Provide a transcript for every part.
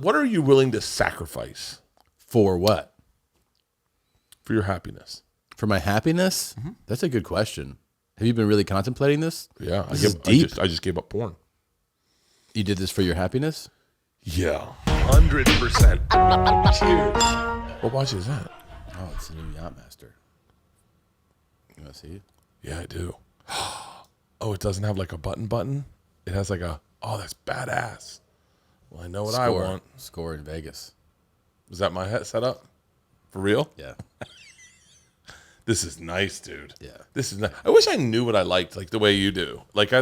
What are you willing to sacrifice For what? for your happiness? For my happiness? Mm-hmm. That's a good question. Have you been really contemplating this? Yeah, This is deep. I just gave up porn. You did this for your happiness? Yeah, 100%. Cheers. What watch is that? Oh, it's a new Yachtmaster. You want to see it? Yeah, I do. Oh, it doesn't have like a button. It has like a, oh, that's badass. Well, I know what I want. Score in Vegas. Is that my setup? For real? Yeah. This is nice, dude. Yeah. This is nice. I wish I knew what I liked, like the way you do. Like I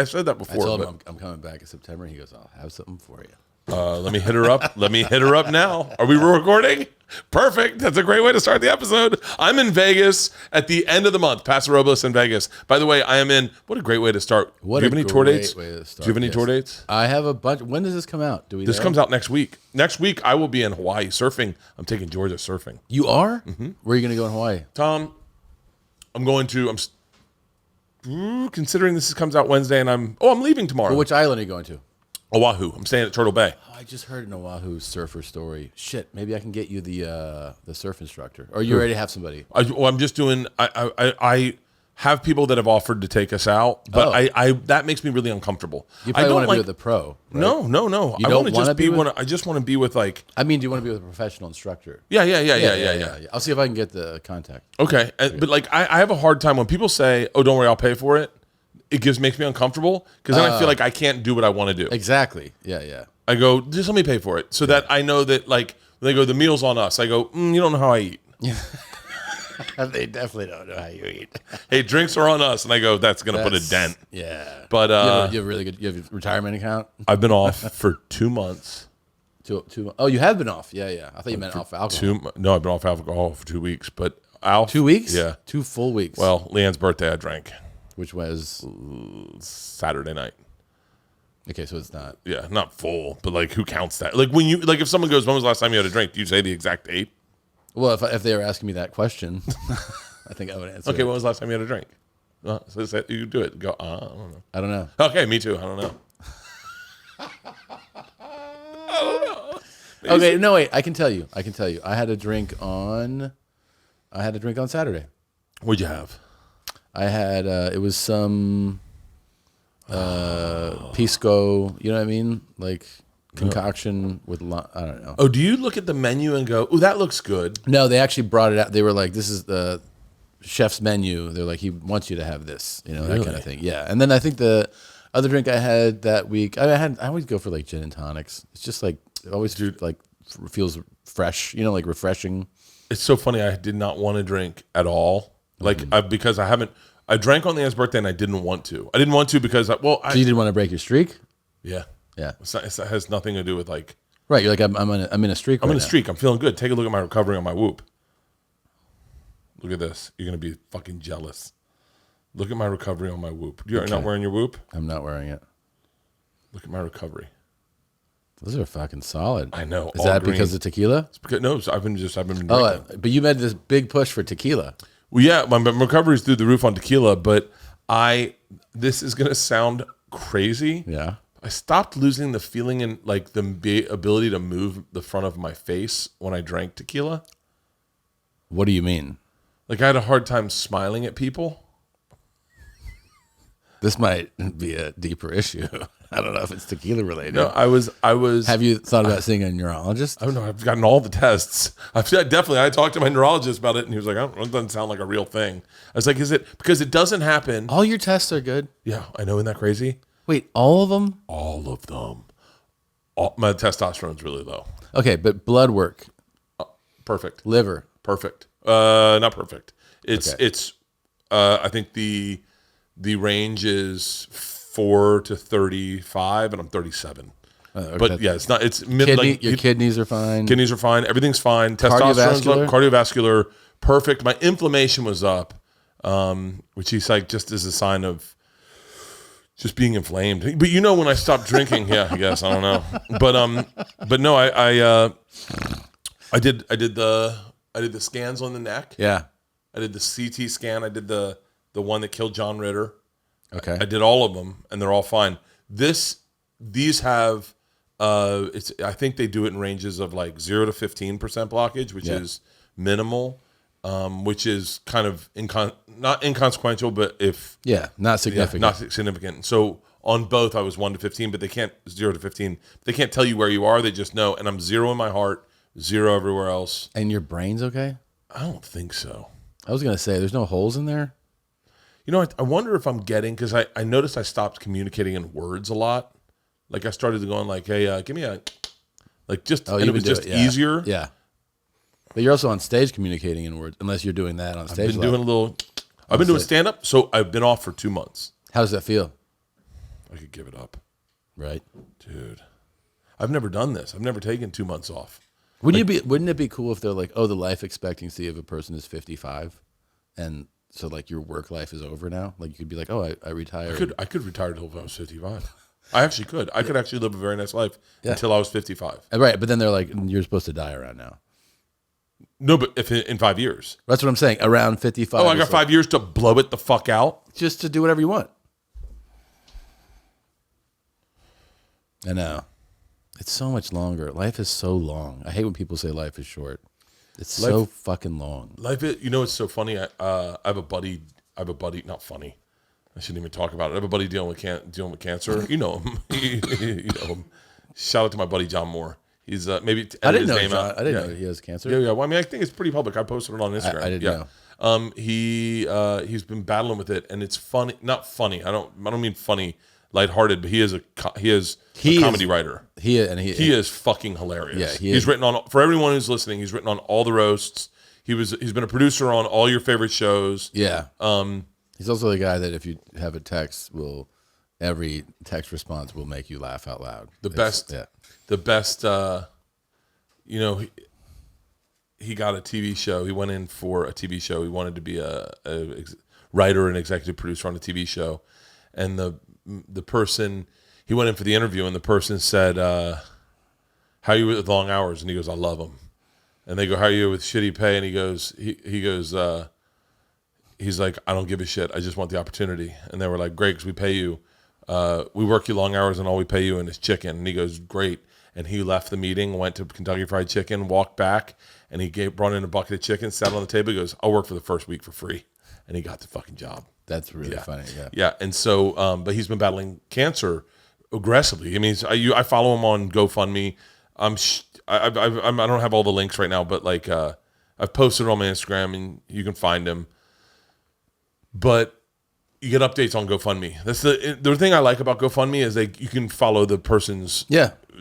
said that before. I told him I'm coming back in September. He goes, I'll have something for you. Let me hit her up. Let me hit her up now. Are we recording? Perfect. That's a great way to start the episode. I'm in Vegas at the end of the month. Paso Robles in Vegas. By the way, I am in. What a great way to start. What do you have a any tour great dates? way to start. Do you have any tour dates? I have a bunch. When does this come out? This comes out next week. Next week, I will be in Hawaii surfing. I'm taking Georgia surfing. You are? Mm-hmm. Where are you going to go in Hawaii? Tom, I'm considering this comes out Wednesday, and I'm leaving tomorrow. Well, which island are you going to? Oahu. I'm staying at Turtle Bay. Oh, I just heard an Oahu surfer story. Shit, maybe I can get you the surf instructor. Or you already have somebody? I'm just doing. I have people that have offered to take us out, but I that makes me really uncomfortable. You probably want to be with a pro. Right? No. You don't want to be with? I just want to be with like. I mean, do you want to be with a professional instructor? Yeah. I'll see if I can get the contact. Okay, but like I have a hard time when people say, "Oh, don't worry, I'll pay for it." It makes me uncomfortable because then I feel like I can't do what I want to do. Exactly. Yeah. I go, just let me pay for it so that I know that like when they go, the meal's on us. I go, you don't know how I eat. Yeah. They definitely don't know how you eat. Hey, drinks are on us, and I go, that's gonna put a dent. Yeah. But you have really good. You have a retirement account. I've been off for 2 months. Oh, you have been off. Yeah. I thought you meant off alcohol. No, I've been off alcohol for 2 weeks, but Alf. 2 weeks? Yeah. 2 full weeks. Well, Leanne's birthday, I drank. Which was Saturday night. Okay, so it's not. Yeah, not full, but like, who counts that? Like if someone goes, when was the last time you had a drink? Do you say the exact date? Well, if they were asking me that question, I think I would answer. Okay, when was the last time you had a drink? So you do it. Go. I don't know. Okay, me too. I don't know. Okay, no wait. I can tell you. I had a drink on Saturday. What'd you have? I had it was some pisco, you know what I mean? Like concoction with I don't know. Oh, do you look at the menu and go, "Oh, that looks good"? No, they actually brought it out. They were like, "This is the chef's menu." They're like, "He wants you to have this," you know, that kind of thing. Yeah. And then I think the other drink I had that week, I always go for like gin and tonics. It's just like it always feels fresh, you know, like refreshing. It's so funny. I did not want to drink at all. Like, because I drank on Leanne's birthday and I didn't want to. I didn't want to because, So you didn't want to break your streak? Yeah. Yeah. It has nothing to do with like. Right. You're like, I'm in a streak. I'm in a streak. I'm feeling good. Take a look at my recovery on my Whoop. Look at this. You're going to be fucking jealous. Look at my recovery on my Whoop. You're not wearing your Whoop? I'm not wearing it. Look at my recovery. Those are fucking solid. I know. Is that green. Because of tequila? It's because, no, I've been drinking. But you made this big push for tequila. Well, yeah, my recovery is through the roof on tequila, but this is going to sound crazy. Yeah. I stopped losing the feeling and like the ability to move the front of my face when I drank tequila. What do you mean? Like I had a hard time smiling at people. This might be a deeper issue. I don't know if it's tequila related. No, I was. Have you thought about seeing a neurologist? I don't know. I've gotten all the tests. I talked to my neurologist about it, and he was like, "It doesn't sound like a real thing." I was like, "Is it because it doesn't happen?" All your tests are good. Yeah, I know. Isn't that crazy? Wait, all of them? All of them. My testosterone's really low. Okay, but blood work. Perfect. Liver. Perfect. Not perfect. It's Okay. I think the range is 4 to 35, and I'm 37. Okay. But yeah, it's not. It's mid. Your kidneys are fine. Kidneys are fine. Everything's fine. Testosterone's low. Cardiovascular, perfect. My inflammation was up, which he's like just as a sign of just being inflamed. But you know, when I stopped drinking, yeah, I guess I don't know. But no, I did the scans on the neck. Yeah. I did the CT scan. I did the one that killed John Ritter. Okay. I did all of them, and they're all fine. These have I think they do it in ranges of like 0 to 15% blockage, which is minimal, which is kind of not inconsequential, but not significant. Not significant. So on both, I was 1 to 15, but they can't 0 to 15. They can't tell you where you are. They just know. And I'm 0 in my heart, 0 everywhere else. And your brain's okay? I don't think so. I was gonna say there's no holes in there. You know, I wonder if I'm getting, because I noticed I stopped communicating in words a lot. Like I started to going like, hey, give me a, like just, and it was just easier. Yeah. But you're also on stage communicating in words, unless you're doing that on stage. I've been doing stand up, so I've been off for 2 months. How does that feel? I could give it up. Right. Dude. I've never done this. I've never taken 2 months off. Wouldn't it be cool if they're like, oh, the life expectancy of a person is 55, and so like your work life is over now? Like you could be like, oh, I retired. I could retire until I was 55. I actually could. I could actually live a very nice life until I was 55. Right, but then they're like, you're supposed to die around now. No, but if in 5 years. That's what I'm saying. Around 55. Oh, I got 5 years to blow it the fuck out? Just to do whatever you want. I know. It's so much longer. Life is so long. I hate when people say life is short. It's so fucking long. Life is, you know, it's so funny. I have a buddy, not funny. I shouldn't even talk about it. I have a buddy dealing with cancer. You know him. You know him. Shout out to my buddy John Moore. He's maybe I didn't know I didn't know he has cancer. Yeah. Well, I mean, I think it's pretty public. I posted it on Instagram. I didn't know. He's been battling with it, and it's funny. Not funny. I don't mean funny, lighthearted. But he is a comedy writer. He is fucking hilarious. Yeah, he's written on, for everyone who's listening. He's written on all the roasts. He's been a producer on all your favorite shows. Yeah. He's also the guy that if you have a text, every text response will make you laugh out loud. The best. You know, he got a TV show. He went in for a TV show. He wanted to be a writer and executive producer on a TV show, and the person, he went in for the interview, and the person said, "How are you with long hours?" And he goes, "I love them." And they go, "How are you with shitty pay?" And he goes, he's like, "I don't give a shit. I just want the opportunity." And they were like, "Great, because we pay you. We work you long hours, and all we pay you is chicken." And he goes, "Great." And he left the meeting, went to Kentucky Fried Chicken, walked back, and he brought in a bucket of chicken, sat on the table. He goes, "I'll work for the first week for free," and he got the fucking job. That's really funny. Yeah. Yeah. And so, but he's been battling cancer aggressively. I mean, I follow him on GoFundMe. I don't have all the links right now, but like I've posted it on my Instagram, and you can find him. But you get updates on GoFundMe. That's the thing I like about GoFundMe is you can follow the person's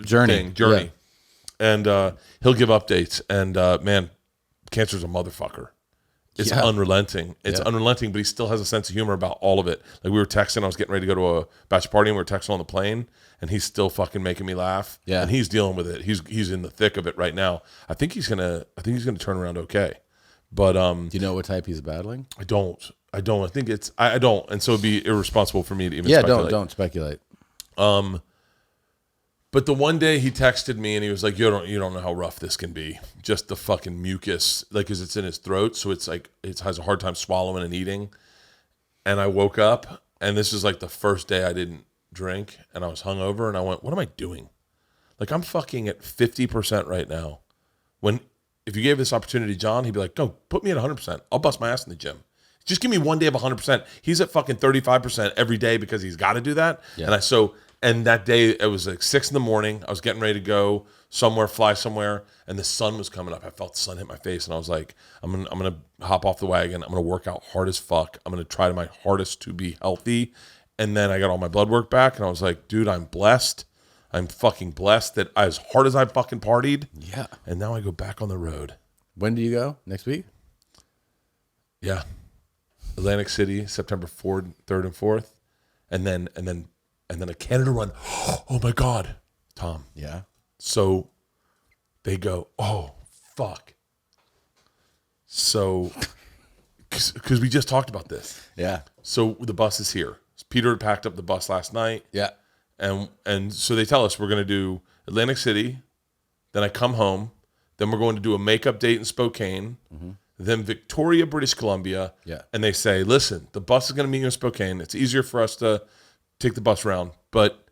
journey, yeah. And he'll give updates. And man, cancer's a motherfucker. It's unrelenting. It's unrelenting, but he still has a sense of humor about all of it. Like we were texting, I was getting ready to go to a bachelor party, and we were texting on the plane, and he's still fucking making me laugh. Yeah, and he's dealing with it. He's in the thick of it right now. I think he's gonna turn around okay. But do you know what type he's battling? I don't. I think it's I don't, and so it'd be irresponsible for me to even speculate. Don't speculate. But the one day he texted me and he was like, you don't know how rough this can be. Just the fucking mucus, like, cause it's in his throat, so it's like it has a hard time swallowing and eating. And I woke up, and this is like the first day I didn't drink, and I was hungover, and I went, what am I doing? Like, I'm fucking at 50% right now. When if you gave this opportunity, John, he'd be like, go put me at 100%. I'll bust my ass in the gym. Just give me one day of 100%. He's at fucking 35% every day because he's got to do that. Yeah. And that day it was like 6 a.m. I was getting ready to go somewhere, fly somewhere, and the sun was coming up. I felt the sun hit my face, and I was like, I'm gonna hop off the wagon. I'm gonna work out hard as fuck. I'm gonna try my hardest to be healthy. And then I got all my blood work back, and I was like, dude, I'm blessed. I'm fucking blessed that as hard as I fucking partied. Yeah. And now I go back on the road. When do you go? Next week? Yeah. Atlantic City, September 3rd and 4th. And then a Canada run. Oh my God, Tom. Yeah. So they go, oh, fuck. So, because we just talked about this. Yeah. So the bus is here. Peter had packed up the bus last night. Yeah. And so they tell us we're going to do Atlantic City. Then I come home. Then we're going to do a makeup date in Spokane. Mm-hmm. Then Victoria, British Columbia. Yeah. And they say, listen, the bus is going to meet you in Spokane. It's easier for us to take the bus around, but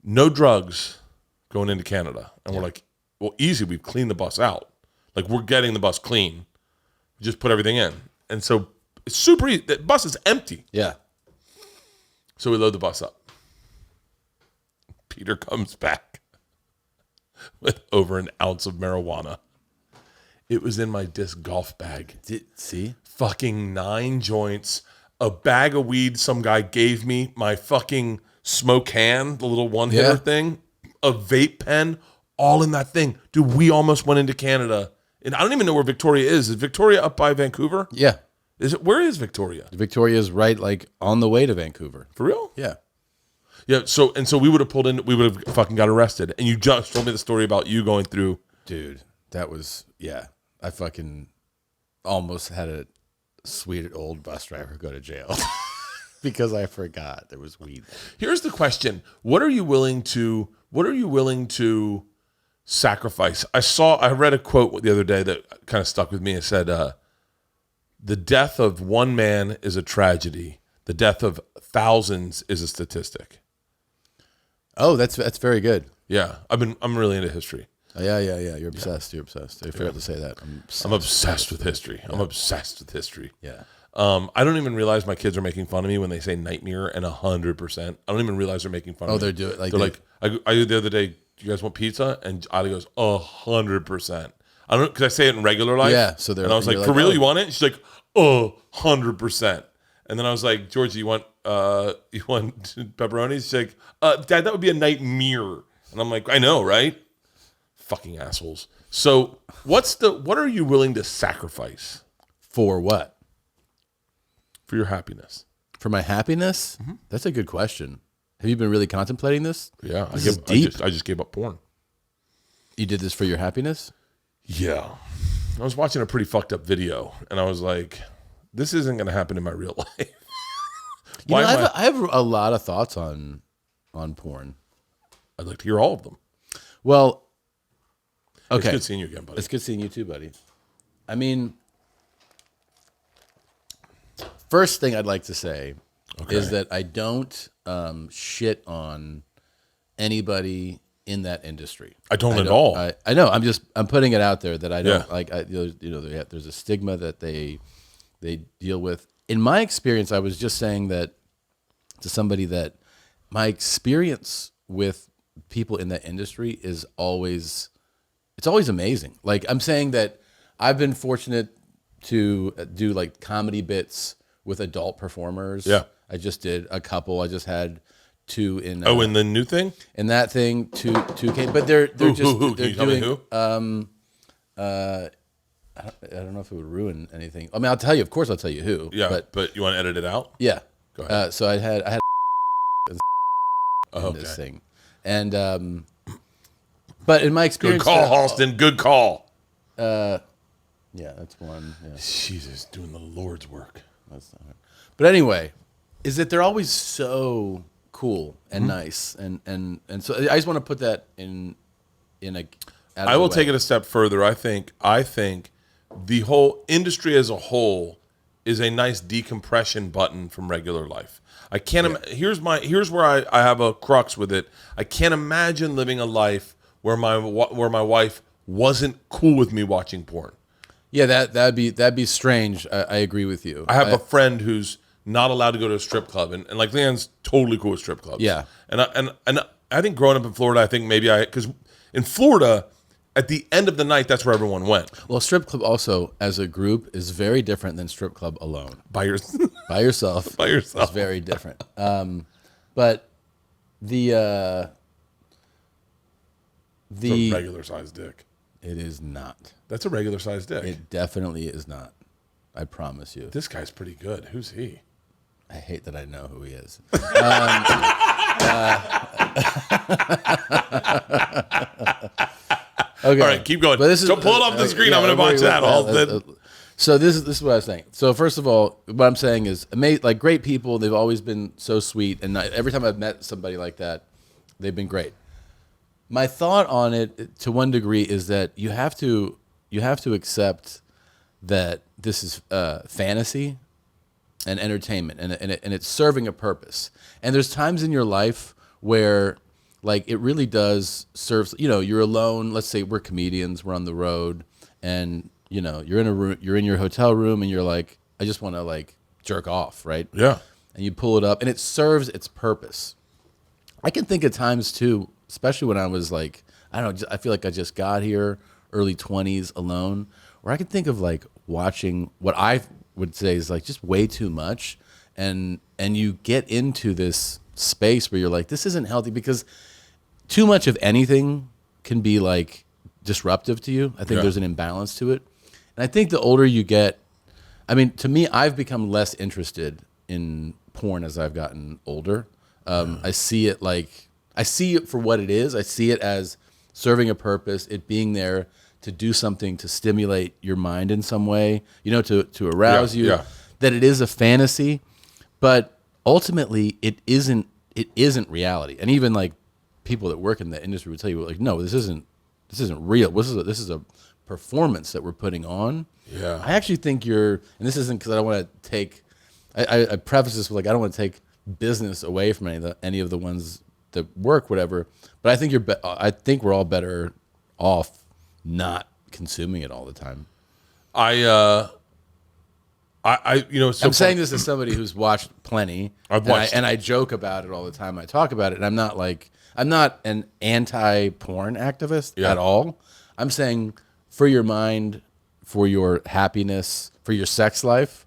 no drugs going into Canada. And we're like, well, easy. We've cleaned the bus out. Like, we're getting the bus clean. Just put everything in. And so it's super easy. The bus is empty. Yeah. So we load the bus up. Peter comes back with over an ounce of marijuana. It was in my disc golf bag. See? Fucking 9 joints, a bag of weed some guy gave me, my fucking smoke can, the little one-hitter thing, a vape pen, all in that thing. Dude, we almost went into Canada. And I don't even know where Victoria is. Is Victoria up by Vancouver? Yeah. Where is Victoria? Victoria is right, like, on the way to Vancouver. For real? Yeah. Yeah, so we would have pulled in, we would have fucking got arrested. And you just told me the story about you going through. Dude, that was, I fucking almost had a sweet old bus driver go to jail because I forgot there was weed there. Here's the question. What are you willing to sacrifice? I read a quote the other day that kind of stuck with me. It said, the death of one man is a tragedy. The death of thousands is a statistic. Oh, that's very good. Yeah. I'm really into history. Oh, yeah. You're obsessed. You're obsessed. I forgot to say that. I'm obsessed with history. I'm obsessed with history. Yeah. I don't even realize my kids are making fun of me when they say nightmare and 100%. I don't even realize they're making fun of me. Oh, they're doing like they're like, I the other day, do you guys want pizza? And Ali goes, 100%. I don't, because I say it in regular life. Yeah. So they're, and I was like, for real, you want it? She's like, 100%. And then I was like, Georgie, you want pepperoni? She's like, Dad, that would be a nightmare. And I'm like, I know, right? Fucking assholes. So what are you willing to sacrifice? For what? For your happiness. For my happiness? Mm-hmm. That's a good question. Have you been really contemplating this? Yeah. This is deep. I just gave up porn. You did this for your happiness? Yeah. I was watching a pretty fucked up video and I was like, this isn't going to happen in my real life. I have a lot of thoughts on porn. I'd like to hear all of them. Well, okay. It's good seeing you again, buddy. It's good seeing you too, buddy. I mean, first thing I'd like to say is that I don't shit on anybody in that industry. I don't at all. I know. I'm putting it out there that I don't like. There's a stigma that they deal with. In my experience, I was just saying that to somebody that my experience with people in that industry is always amazing. Like, I'm saying that I've been fortunate to do like comedy bits with adult performers. Yeah. I just did a couple. I just had 2 in. In the new thing? In that thing, 2 came, but they're just who? they're Can you tell me who? I don't know if it would ruin anything. I mean, I'll tell you. Of course, I'll tell you who. Yeah, but you want to edit it out? Yeah. Go ahead. So I had in this thing, and but in my experience, good call, Halston. Good call. Yeah, that's one. Yeah. Jesus, doing the Lord's work. That's not it. But anyway, is that they're always so cool and nice, and so I just want to put that in a. I will take it a step further. I think the whole industry as a whole is a nice decompression button from regular life. I can't. Here's where I have a crux with it. I can't imagine living a life where my wife wasn't cool with me watching porn. Yeah, that'd be strange. I agree with you. I have a friend who's not allowed to go to a strip club, and like Leanne's totally cool with strip clubs. Yeah, and I think growing up in Florida, I think maybe because in Florida, at the end of the night, that's where everyone went. Well, strip club also as a group is very different than strip club alone. By yourself. By yourself. It's very different. But the it's a regular sized dick. It is not. That's a regular sized dick. It definitely is not. I promise you. This guy's pretty good. Who's he? I hate that I know who he is. Okay. All right, keep going. But this is, so pull it off the screen. I'm going to watch that. So this is what I was saying. So first of all, what I'm saying is, like, great people. They've always been so sweet, and every time I've met somebody like that, they've been great. My thought on it, to one degree, is that you have to accept that this is fantasy and entertainment, and it's serving a purpose. And there's times in your life where like it really does serve. You know, you're alone. Let's say we're comedians, we're on the road, and you know, you're in a room, you're in your hotel room, and you're like, I just want to like jerk off, right? Yeah. And you pull it up, and it serves its purpose. I can think of times too, especially when I was like, I don't know, I feel like I just got here, early 20s, alone, where I can think of like watching what I would say is like just way too much, and you get into this space where you're like, this isn't healthy, because too much of anything can be like disruptive to you. I think there's an imbalance to it. And I think the older you get, I mean, to me, I've become less interested in porn as I've gotten older. I see it for what it is. I see it as serving a purpose, it being there to do something to stimulate your mind in some way, you know, to arouse you, that it is a fantasy, but ultimately it isn't reality. And even like people that work in the industry would tell you like, no, this isn't real. This is a performance that we're putting on. Yeah. I actually think and this isn't because I don't want to take, I preface this with like, I don't want to take business away from any of the ones that work, whatever. But I think I think we're all better off not consuming it all the time. I'm saying this as somebody who's watched plenty. And I joke about it all the time. I talk about it, and I'm not an anti-porn activist at all. I'm saying for your mind, for your happiness, for your sex life.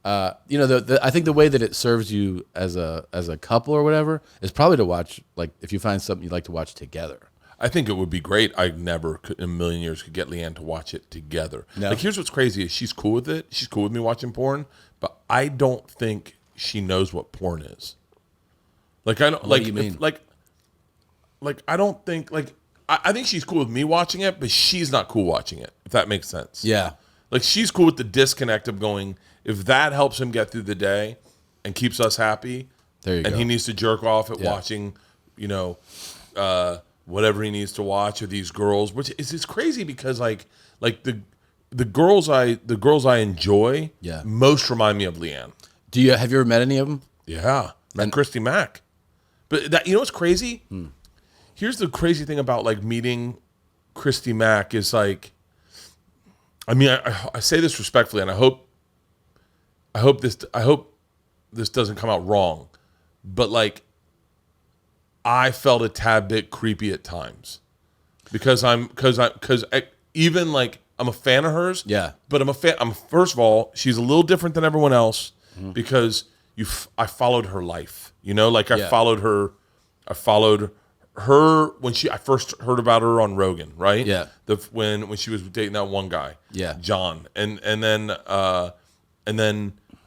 I think the way that it serves you as a couple or whatever is probably to watch, like if you find something you'd like to watch together. I think it would be great. I never could, in a million years could get Leanne to watch it together. No. Like here's what's crazy is she's cool with it. She's cool with me watching porn, but I don't think she knows what porn is. Like I don't what do you mean? I don't think I think she's cool with me watching it, but she's not cool watching it, if that makes sense. Yeah. Like she's cool with the disconnect of going, if that helps him get through the day and keeps us happy, there you go. He needs to jerk off at watching, whatever he needs to watch, or these girls, which is crazy because like the girls I enjoy most remind me of Leanne. Have you ever met any of them? Yeah, met Christy Mack. But that, you know what's crazy? Here's the crazy thing about like meeting Christy Mack is like, I mean, I say this respectfully, and I hope this doesn't come out wrong, but like I felt a tad bit creepy at times because even like I'm a fan of hers. Yeah. But first of all, she's a little different than everyone else because I followed her life. You know, like I followed her when I first heard about her on Rogan, right? Yeah. When she was dating that one guy. Yeah. John. And then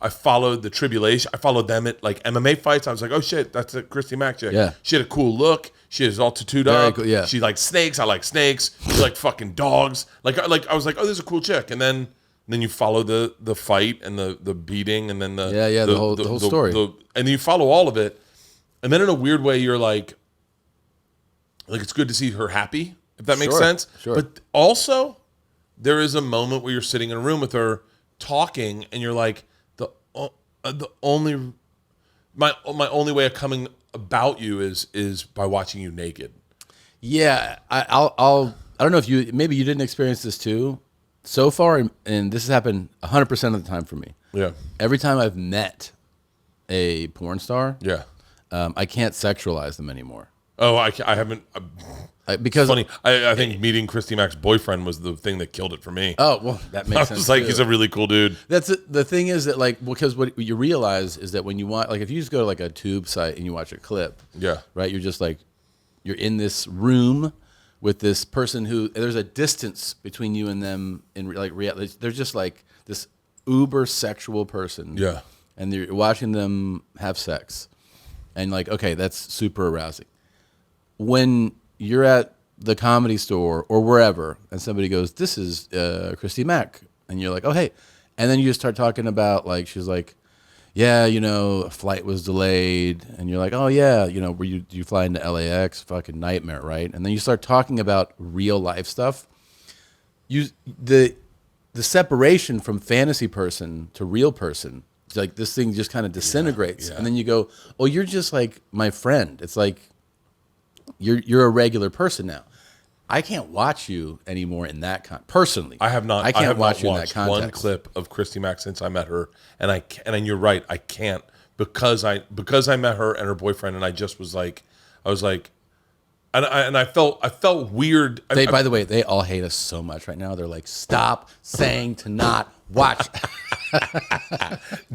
I followed the Tribulation. I followed them at like MMA fights. I was like, oh shit, that's a Christy Mack chick. Yeah. She had a cool look. She was all tattooed up. Cool, yeah. She liked snakes. I like snakes. She liked fucking dogs. Like I was like, oh, this is a cool chick. And then you follow the fight and the beating and then the whole story. And then you follow all of it. And then in a weird way, you're like it's good to see her happy, if that makes sense. Sure. But also, there is a moment where you're sitting in a room with her talking, and you're like, my only way of coming about you is by watching you naked. Yeah, I don't know if maybe you didn't experience this too. So far, and this has happened 100% of the time for me. Yeah. Every time I've met a porn star, I can't sexualize them anymore. Oh, I haven't. Because funny, I think meeting Christy Mack's boyfriend was the thing that killed it for me. Oh, well, that makes sense. I was like, he's a really cool dude. That's it. The thing is that like, because what you realize is that when you want, like, if you just go to like a tube site and you watch a clip, right, you're just like, you're in this room with this person who there's a distance between you and them in like reality. They're just like this uber sexual person, and you're watching them have sex, and like, okay, that's super arousing. When you're at the Comedy Store or wherever, and somebody goes, "This is Christy Mack," and you're like, "Oh, hey," and then you just start talking about like, she's like, "Yeah, a flight was delayed," and you're like, "Oh yeah, do you fly into LAX? Fucking nightmare, right?" And then you start talking about real life stuff. The separation from fantasy person to real person, like this thing just kind of disintegrates, and then you go, "Oh, you're just like my friend." It's like, you're a regular person now. I can't watch you anymore in that personally. I have not. I can't have watch not you in that watched context. one clip of Christy Mack since I met her, and you're right. I can't because I met her and her boyfriend, and I was like, and I felt weird. By the way, they all hate us so much right now. They're like, stop saying to not watch.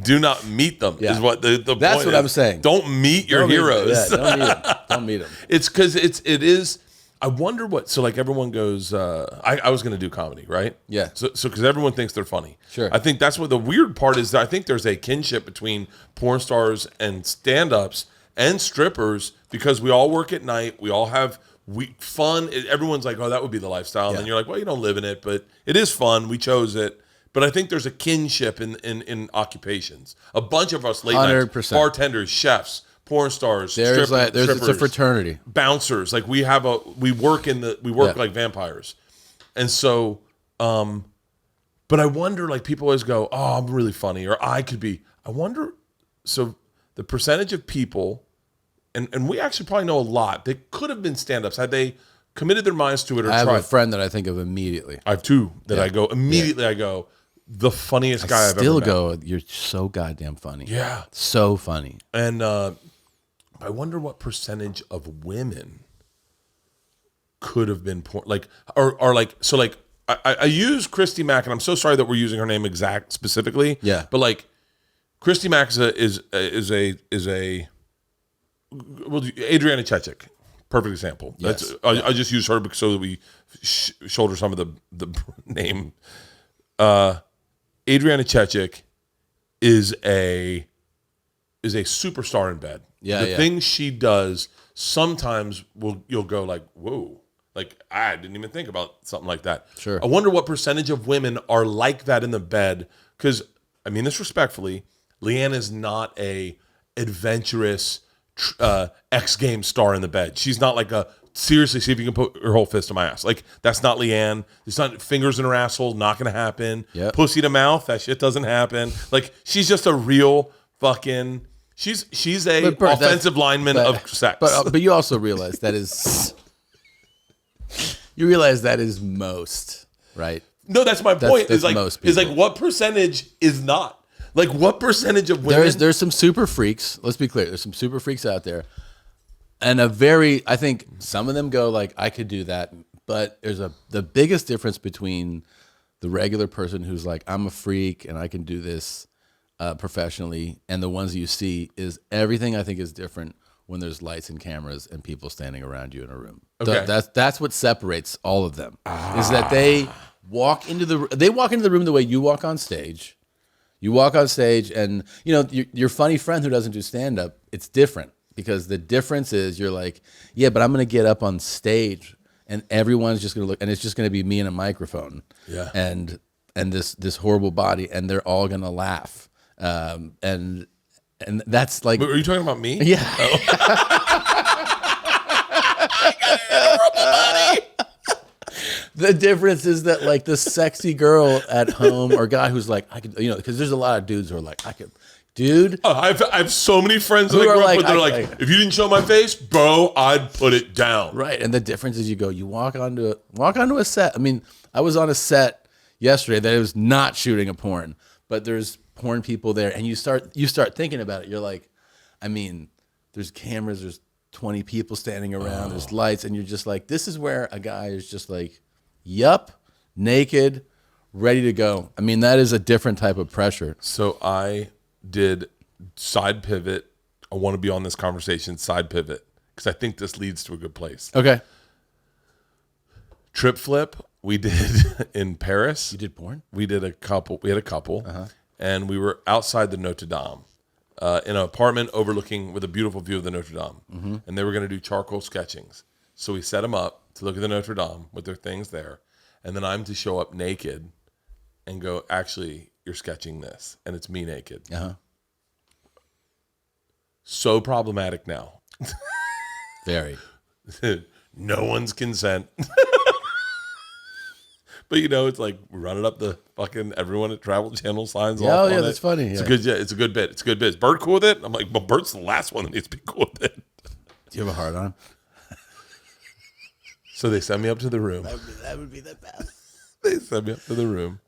Do not meet them. Yeah. Is what the That's point what is. I'm saying. Don't meet your heroes. Don't meet them. Don't meet them. It's because it is. I wonder what. So like everyone goes. I was going to do comedy, right? Yeah. So because everyone thinks they're funny. Sure. I think that's what the weird part is. That I think there's a kinship between porn stars and stand-ups and strippers because we all work at night. We all have fun. Everyone's like, oh, that would be the lifestyle. And then you're like, well, you don't live in it, but it is fun. We chose it. But I think there's a kinship in occupations. A bunch of us late night 100%. bartenders, chefs, porn stars, There's strippers, it's a fraternity. bouncers. Like we work like vampires. And so but I wonder, like people always go, oh, I'm really funny, or I could be. I wonder, so the percentage of people, and we actually probably know a lot, they could have been stand-ups had they committed their minds to it or I have tried. a friend that I think of immediately. I have two that I go, immediately I go, the funniest guy I've ever met. Still go, you're so goddamn funny. Yeah. So funny. And I wonder what percentage of women could have been porn, like, or like, so like, I use Christy Mack, and I'm so sorry that we're using her name specifically. Yeah. But like, Christy Mack is a well, Adriana Chechik, perfect example. Yes. I just use her so that we shoulder some of the name. Adriana Chechik is a superstar in bed. Yeah, the things she does sometimes you'll go like, whoa, like I didn't even think about something like that. Sure. I wonder what percentage of women are like that in the bed, because I mean this respectfully, Leanne is not a adventurous X Games star in the bed. She's not like seriously, see if you can put her whole fist in my ass. Like, that's not Leanne. It's not fingers in her asshole, not gonna happen. Yep. Pussy to mouth, that shit doesn't happen. Like, she's just a real fucking, she's a offensive lineman of sex. But you also realize that is, you realize that is most, right? No, that's my point. That's Is most like people. what percentage is not? Like, what percentage of women? There's some super freaks. Let's be clear. There's some super freaks out there. And I think some of them go like, I could do that. But there's the biggest difference between the regular person who's like, I'm a freak and I can do this professionally, and the ones you see is everything I think is different when there's lights and cameras and people standing around you in a room. Okay. That's what separates all of them, is that they walk into the room the way you walk on stage. You walk on stage, and you know your funny friend who doesn't do stand-up, it's different, because the difference is you're like, yeah, but I'm going to get up on stage and everyone's just going to look, and it's just going to be me and a microphone, yeah, and this horrible body, and they're all going to laugh, and that's like, Are you talking about me? yeah. The difference is that, like, the sexy girl at home or guy who's like, I could, you know, because there's a lot of dudes who are like, I could, dude. Oh, I have so many friends that Who I are grew up like, with. They're like, if you didn't show my face, bro, I'd put it down. Right, and the difference is you walk onto a set. I mean, I was on a set yesterday that it was not shooting a porn, but there's porn people there, and you start thinking about it. You're like, I mean, there's cameras, there's 20 people standing around, there's lights, and you're just like, this is where a guy is just like, yup, naked, ready to go. I mean, that is a different type of pressure. So I did side pivot. I want to be on this conversation, side pivot, because I think this leads to a good place. Okay. Trip flip we did in Paris. You did porn? We had a couple, and we were outside the Notre Dame in an apartment overlooking with a beautiful view of the Notre Dame. Mm-hmm. And they were going to do charcoal sketchings. So we set them up to look at the Notre Dame with their things there. And then I'm to show up naked and go, actually, you're sketching this. And it's me naked. Uh-huh. So problematic now. Very. No one's consent. But, you know, it's like running up the fucking everyone at Travel Channel signs off. Oh, yeah, on that's it. funny. It's yeah. it's a good bit. It's a good bit. Is Bert cool with it? I'm like, well, Bert's the last one that needs to be cool with it. Do you have a hard on? So they send me up to the room. That would be the best. They send me up to the room,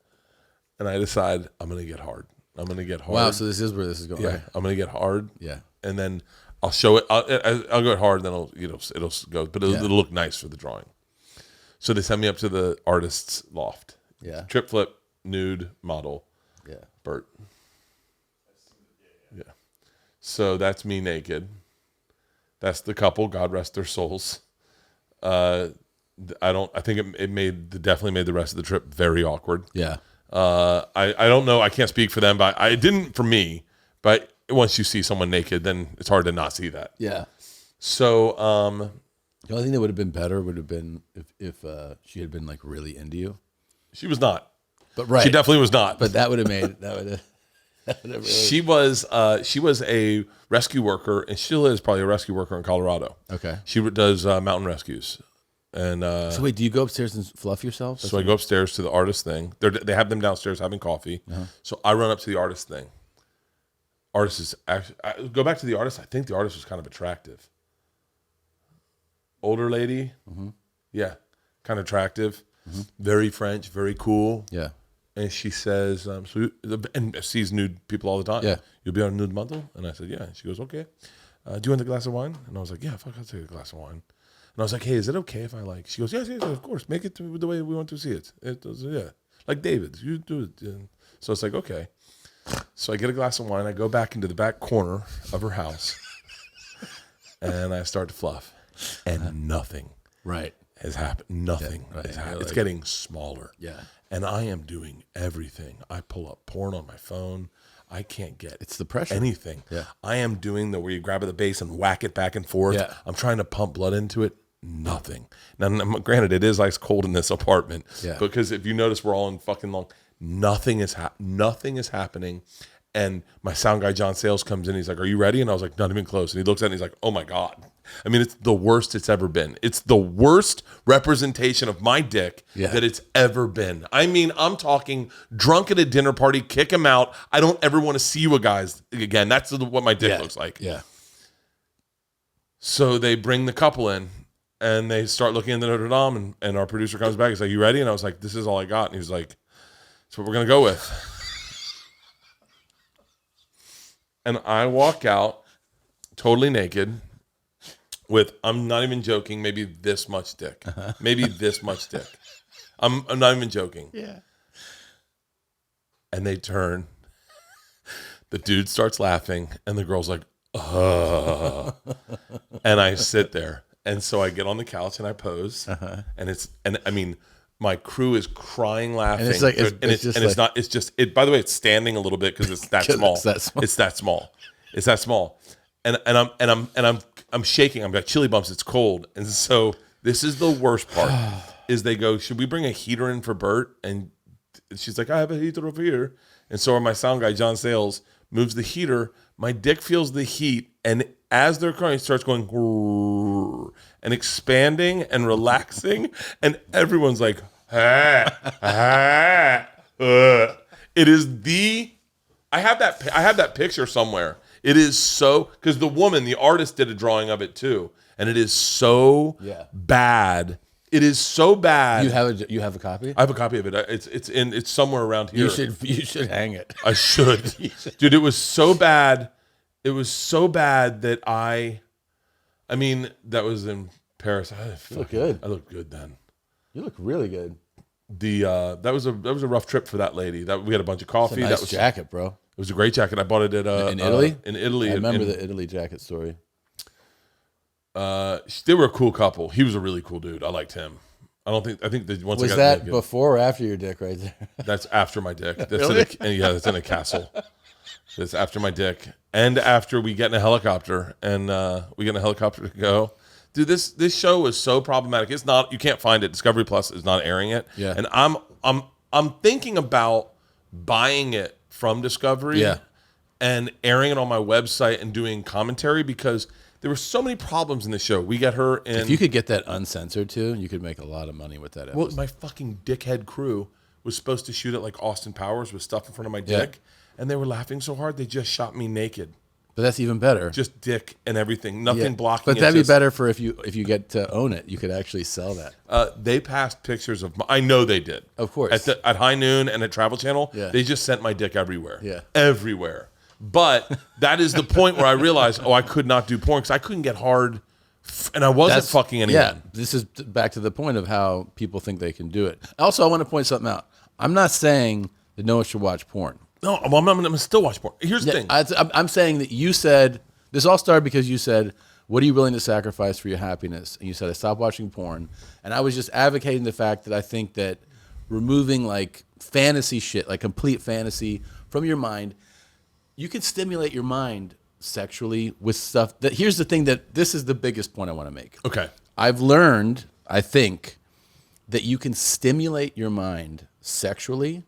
and I decide I'm gonna get hard. I'm gonna get hard. Wow, so this is where this is going. Yeah, Right? I'm gonna get hard. Yeah. And then I'll show it. I'll go hard, and then it'll go, but it'll look nice for the drawing. So they send me up to the artist's loft. Yeah. Trip flip nude model. Yeah. Bert. Yeah. So that's me naked. That's the couple. God rest their souls. I think it definitely made the rest of the trip very awkward. Yeah. I don't know. I can't speak for them, but it didn't for me. But once you see someone naked, then it's hard to not see that. Yeah. So, the only thing that would have been better would have been if she had been like really into you. she was not. But right. She definitely was not. But that would have made really... She was a rescue worker, and still is probably a rescue worker in Colorado. Okay. She does mountain rescues. And so wait, do you go upstairs and fluff yourself? so I go upstairs to the artist thing. They have them downstairs having coffee. So I run up to the artist thing. Artist is actually, I go back to the artist. I think the artist was kind of attractive. Older lady. Yeah. Kind of attractive. Very French, very cool. Yeah. And she says, and sees nude people all the time. Yeah. You'll be on a nude model? And I said, yeah. And she goes, okay. Do you want a glass of wine? And I was like, yeah, fuck, I'll take a glass of wine. And I was like, hey, is it okay if I she goes, yes, of course. Make it the way we want to see it. It does, yeah. Like David, you do it. And so it's like, okay. So I get a glass of wine. I go back into the back corner of her house. And I start to fluff. And nothing Right. has happened. Nothing has happened. It's getting smaller. Yeah. And I am doing everything. I pull up porn on my phone. I can't get It's the pressure. anything. Yeah. I am doing where you grab at the base and whack it back and forth. Yeah. I'm trying to pump blood into it. Nothing. Now, granted, it is ice cold in this apartment. Yeah. Because if you notice, we're all in fucking long. Nothing is happening. And my sound guy, John Sales, comes in. He's like, are you ready? And I was like, not even close. And he looks at it and he's like, oh my God. I mean, it's the worst it's ever been. It's the worst representation of my dick that it's ever been. I mean, I'm talking drunk at a dinner party, kick him out. I don't ever want to see you guys again. That's what my dick looks like. Yeah. So they bring the couple in and they start looking into Notre Dame, and our producer comes back. He's like, you ready? And I was like, this is all I got. And he was like, that's what we're going to go with. And I walk out totally naked with, I'm not even joking, maybe this much dick. Maybe this much dick. I'm not even joking. Yeah. And they turn. The dude starts laughing, and the girl's like, and I sit there. And so I get on the couch and I pose. And I mean, my crew is crying, laughing. And it's like, by the way, it's standing a little bit because it's that small. It's that small. And I'm shaking. I'm got chilly bumps. It's cold. And so this is the worst part is they go, should we bring a heater in for Bert? And she's like, I have a heater over here. And so my sound guy, John Sales, moves the heater. My dick feels the heat. And as they're crying, it starts going and expanding and relaxing. And everyone's like, It is I have that picture somewhere. It is so, because the artist did a drawing of it too. And it is so bad. It is so bad. You have a copy? I have a copy of it. It's somewhere around here. You should hang it. I should. Dude, it was so bad. It was so bad that that was in Paris. You look good. I looked good then. You look really good. That was a rough trip for that lady. We had a bunch of coffee. It's a nice jacket, bro. It was a great jacket. I bought it at in Italy. In Italy, I remember the Italy jacket story. They were a cool couple. He was a really cool dude. I liked him. I think that once was I got that naked, before or after your dick right there? That's after my dick. That's Really? That's in a castle. That's after my dick, and after we get in a helicopter, and we get in a helicopter to go. Dude, this show was so problematic. It's not. You can't find it. Discovery Plus is not airing it. Yeah. And I'm thinking about buying it from Discovery. Yeah. And airing it on my website and doing commentary because there were so many problems in the show. We get her in. If you could get that uncensored too, you could make a lot of money with that episode. Well, my fucking dickhead crew was supposed to shoot it like Austin Powers with stuff in front of my dick, and they were laughing so hard they just shot me naked. But that's even better. Just dick and everything. Nothing blocking but it. That'd be better for if you get to own it. You could actually sell that. They passed pictures of I know they did. Of course. At High Noon and at Travel Channel, they just sent my dick everywhere. Yeah. Everywhere. But that is the point where I realized, I could not do porn because I couldn't get hard and I wasn't fucking anyone. Yeah, this is back to the point of how people think they can do it. Also, I want to point something out. I'm not saying that no one should watch porn. No, I'm going to still watch porn. Here's the thing. I'm saying that you said, this all started because you said, what are you willing to sacrifice for your happiness? And you said, I stopped watching porn. And I was just advocating the fact that I think that removing like fantasy shit, like complete fantasy from your mind, you can stimulate your mind sexually with stuff that, here's the thing that, this is the biggest point I want to make. Okay. I've learned, I think, that you can stimulate your mind sexually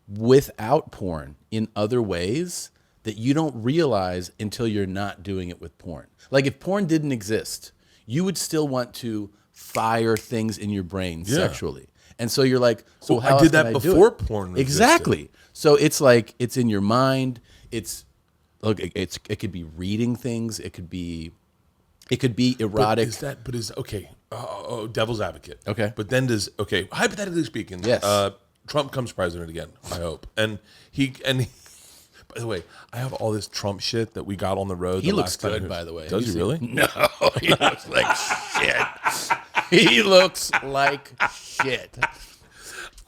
without porn in other ways that you don't realize until you're not doing it with porn. Like if porn didn't exist, you would still want to fire things in your brain sexually. And so you're like, so how I did that can before porn existed. Exactly. So it's like, it's in your mind. It could be reading things. It could be erotic. Okay. Devil's advocate. Okay. But then hypothetically speaking, yes. Trump comes president again, I hope. And he by the way, I have all this Trump shit that we got on the road. He looks good, by the way. Does he really? No, he looks like shit. He looks like shit.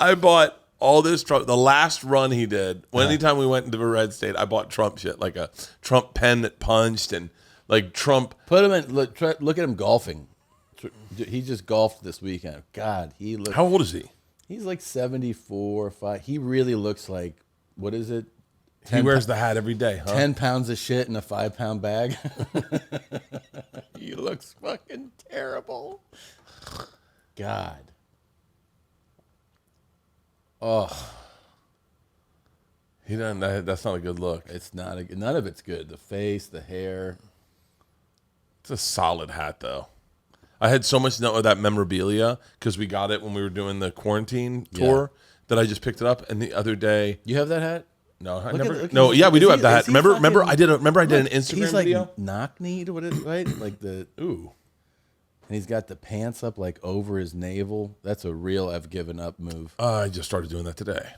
I bought all this Trump. The last run he did, anytime we went into a red state, I bought Trump shit, like a Trump pen that punched and like Trump. Put him in. Look at him golfing. He just golfed this weekend. God, he looks. How old is he? He's like 74, 5. He really looks like, what is it? He wears the hat every day, huh? 10 pounds of shit in a 5-pound bag. He looks fucking terrible. God. Oh. He doesn't. That's not a good look. It's not none of it's good. The face, the hair. It's a solid hat, though. I had so much of that memorabilia because we got it when we were doing the quarantine tour that I just picked it up. And the other day, you have that hat? No, I never. No, yeah, we do have that hat. Remember, I did an Instagram video. He's like knock-kneed, right? Like the ooh, and he's got the pants up like over his navel. That's a real I've given up move. I just started doing that today.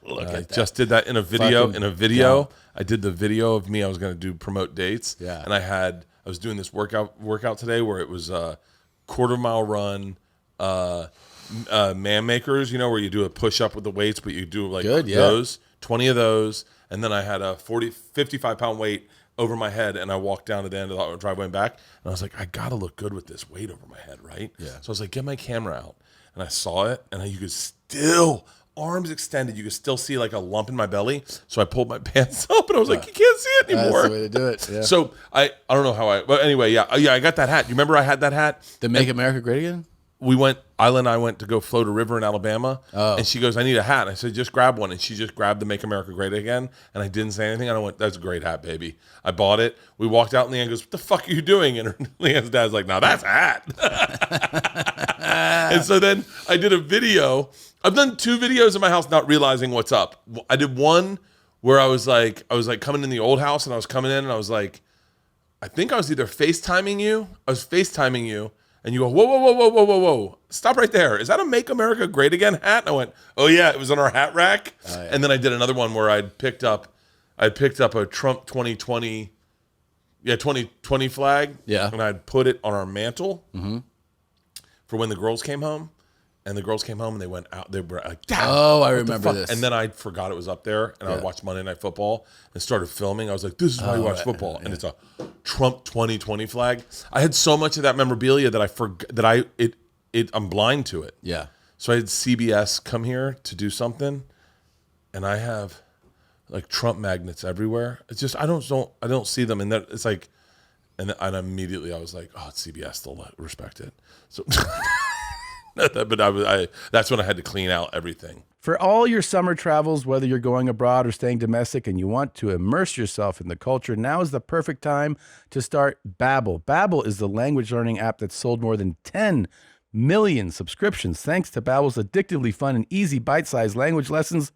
Look at that. Just did that in a video. I did the video of me. I was going to promote dates. Yeah, and I was doing this workout today where it was a quarter-mile run. Man makers, where you do a push up with the weights, but you do like those 20 of those, and then I had a 55-pound weight over my head, and I walked down to the end of the driveway and back, and I was like, I gotta look good with this weight over my head, right? Yeah. So I was like, get my camera out, and I saw it, and you could still, arms extended, you could still see like a lump in my belly. So I pulled my pants up, and I was like, you can't see it anymore. That's the way to do it. Yeah. So I don't know how but anyway, I got that hat. You remember I had that hat? The Make America Great Again? Isla and I went to go float a river in Alabama, and she goes, I need a hat. And I said, just grab one. And she just grabbed the Make America Great Again, and I didn't say anything. And I went, that's a great hat, baby. I bought it. We walked out, and Leanne goes, what the fuck are you doing? And Leanne's dad's like, now that's a hat. And so then I did a video. I've done 2 videos in my house not realizing what's up. I did one where I was like coming in the old house, and I was coming in, and I was like, I think I was either FaceTiming you. And you go, whoa. Stop right there. Is that a Make America Great Again hat? And I went, oh, yeah, it was on our hat rack. Oh, yeah. And then I did another one where I'd picked up a Trump 2020 flag. Yeah. And I'd put it on our mantle for when the girls came home. And the girls came home and they went out. They were like, oh, I remember this. And then I forgot it was up there. And I watched Monday Night Football and started filming. I was like, this is why you watch football. And it's a Trump 2020 flag. I had so much of that memorabilia that I forgot that I'm blind to it. Yeah. So I had CBS come here to do something. And I have like Trump magnets everywhere. It's just, I don't see them. And that it's like, and immediately I was like, oh, it's CBS. They'll respect it. So... But that's when I had to clean out everything. For all your summer travels, whether you're going abroad or staying domestic and you want to immerse yourself in the culture, now is the perfect time to start Babbel. Babbel is the language learning app that's sold more than 10 million subscriptions thanks to Babbel's addictively fun and easy bite-sized language lessons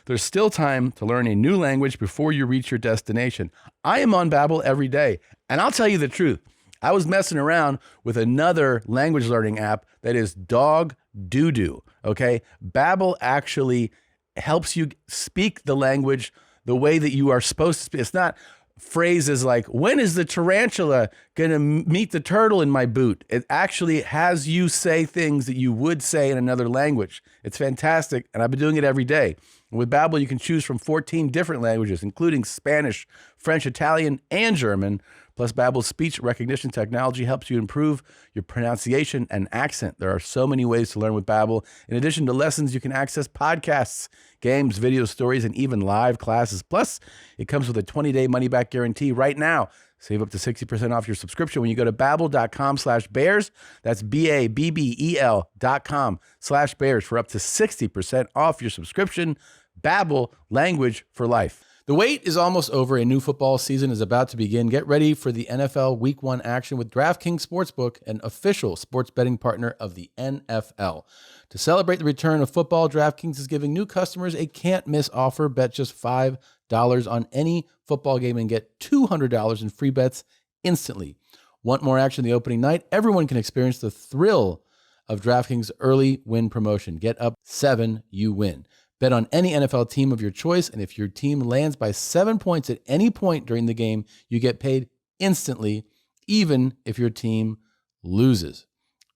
There's still time to learn a new language before you reach your destination. I am on Babbel every day, and I'll tell you the truth. I was messing around with another language learning app that is dog doo-doo, okay? Babbel actually helps you speak the language the way that you are supposed to speak. It's not phrases like, when is the tarantula going to meet the turtle in my boot? It actually has you say things that you would say in another language. It's fantastic, and I've been doing it every day. With Babbel, you can choose from 14 different languages, including Spanish, French, Italian, and German. Plus, Babbel's speech recognition technology helps you improve your pronunciation and accent. There are so many ways to learn with Babbel. In addition to lessons, you can access podcasts, games, video stories, and even live classes. Plus, it comes with a 20-day money-back guarantee right now. Save up to 60% off your subscription when you go to Babbel.com/bears. That's BABBEL.com/bears for up to 60% off your subscription. Babbel, language for life. The wait is almost over. A new football season is about to begin. Get ready for the NFL Week 1 action with DraftKings Sportsbook, an official sports betting partner of the NFL. To celebrate the return of football, DraftKings is giving new customers a can't-miss offer. Bet just $5 on any football game and get $200 in free bets instantly. Want more action the opening night? Everyone can experience the thrill of DraftKings early win promotion. Get up 7, you win. Bet on any NFL team of your choice, and if your team lands by 7 points at any point during the game, you get paid instantly, even if your team loses.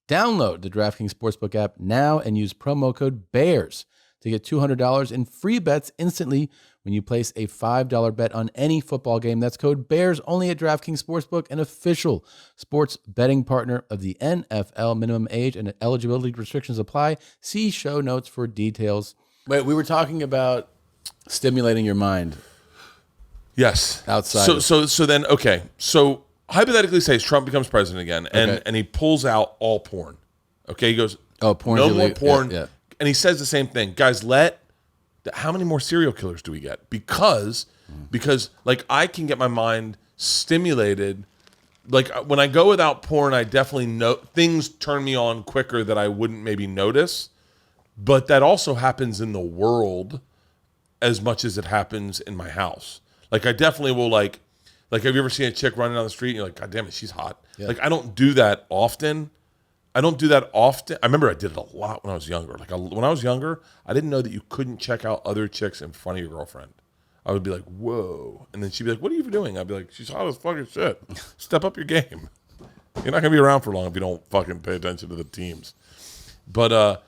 Download the DraftKings Sportsbook app now and use promo code BEARS to get $200 in free bets instantly when you place a $5 bet on any football game. That's code BEARS only at DraftKings Sportsbook, an official sports betting partner of the NFL. Minimum age and eligibility restrictions apply. See show notes for details. Wait, we were talking about stimulating your mind. Yes. Outside. So then, okay. So hypothetically, say Trump becomes president again, and he pulls out all porn. Okay, he goes, porn. No more porn. Yeah. And he says the same thing, guys. How many more serial killers do we get? Because like I can get my mind stimulated. Like when I go without porn, I definitely know things turn me on quicker that I wouldn't maybe notice. But that also happens in the world as much as it happens in my house. Like I definitely will like have you ever seen a chick running down the street and you're like, God damn it, she's hot. Yeah. Like I don't do that often. I remember I did it a lot when I was younger. Like when I was younger, I didn't know that you couldn't check out other chicks in front of your girlfriend. I would be like, whoa. And then she'd be like, what are you doing? I'd be like, she's hot as fucking shit. Step up your game. You're not going to be around for long if you don't fucking pay attention to the teams. But I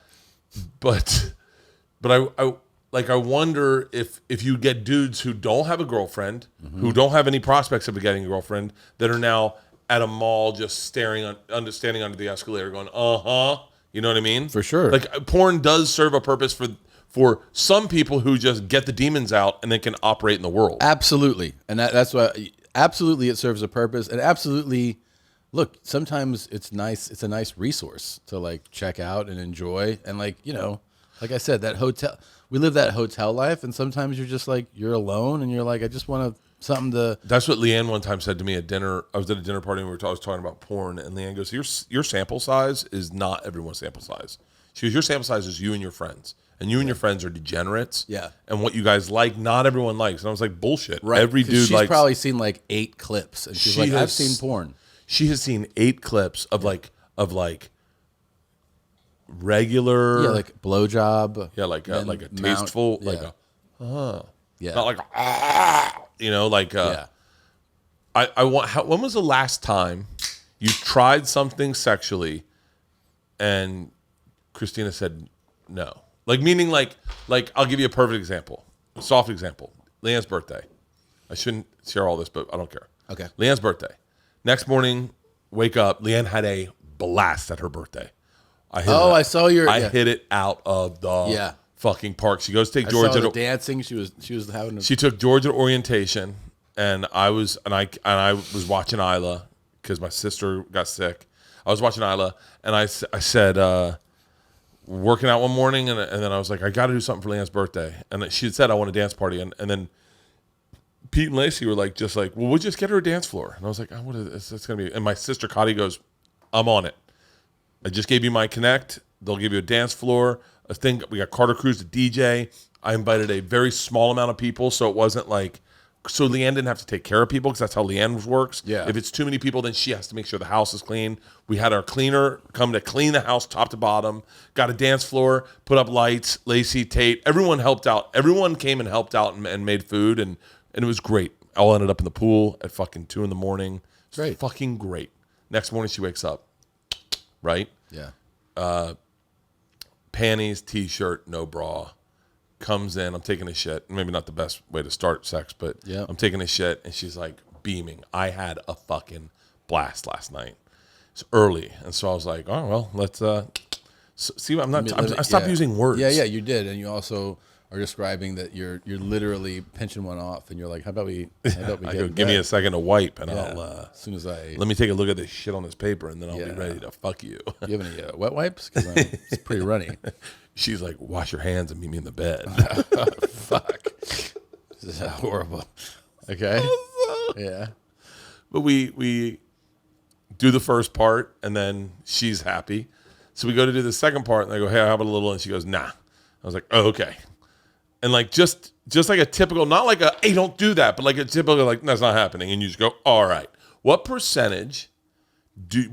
wonder if you get dudes who don't have a girlfriend, who don't have any prospects of getting a girlfriend, that are now at a mall just standing under the escalator going, you know what I mean? For sure. Like porn does serve a purpose for some people who just get the demons out and they can operate in the world. Absolutely. And that's why absolutely it serves a purpose. And absolutely, look, sometimes it's nice. It's a nice resource to like check out and enjoy. And like, you know, like I said, that hotel, we live that hotel life. And sometimes you're just like, you're alone and you're like, I just want something to. That's what Leanne one time said to me at dinner. I was at a dinner party and I was talking about porn. And Leanne goes, your sample size is not everyone's sample size. She goes, your sample size is you and your friends. And you and your friends are degenerates. Yeah. And what you guys like, not everyone likes. And I was like, bullshit. Right. Every dude she's probably seen like 8 clips. And she's like, I've seen porn. She has seen 8 clips of like regular, like blowjob, like a tasteful, not like I want. When was the last time you tried something sexually, and Christina said no? Like meaning like I'll give you a perfect example, a soft example. Leanne's birthday. I shouldn't share all this, but I don't care. Okay. Leanne's birthday. Next morning, wake up. Leanne had a blast at her birthday. I hit it out of the fucking park. She goes to take George at dancing. She was having. She took George at orientation, and I was watching Isla because my sister got sick. I was watching Isla, and I said, working out one morning, and then I was like, I got to do something for Leanne's birthday, and she had said I want a dance party, and then Pete and Lacey were like, well, we'll just get her a dance floor. And I was like, what is this going to be? And my sister, Cotty, goes, I'm on it. I just gave you my connect. They'll give you a dance floor. a thing. We got Carter Cruz to DJ. I invited a very small amount of people, so it wasn't like. So Leanne didn't have to take care of people because that's how Leanne works. Yeah. If it's too many people, then she has to make sure the house is clean. We had our cleaner come to clean the house top to bottom. Got a dance floor, put up lights. Lacey, Tate, everyone helped out. Everyone came and helped out and made food, and it was great. All ended up in the pool at fucking 2 a.m. Great. Fucking great. Next morning she wakes up, right? Yeah. Panties, t-shirt, no bra. Comes in, I'm taking a shit. Maybe not the best way to start sex, but yeah. I'm taking a shit, and she's like beaming. I had a fucking blast last night. It's early, and so I was like, oh well, let's see. I stopped using words. Yeah, you did, and you also are describing that you're literally pinching one off, and you're like, how about we give me a second to wipe, and I'll as soon as I let me take a look at this shit on this paper, and then I'll be ready to fuck you. Do you have any wet wipes? Because it's pretty runny. She's like, wash your hands and meet me in the bed. Fuck. This is horrible. Okay. Yeah. But we do the first part, and then she's happy. So we go to do the second part, and I go, hey, how about a little? And she goes, nah. I was like, oh, okay. And like just like a typical, not like a, hey, don't do that, but like a typical, like, that's not happening. And you just go, all right. What percentage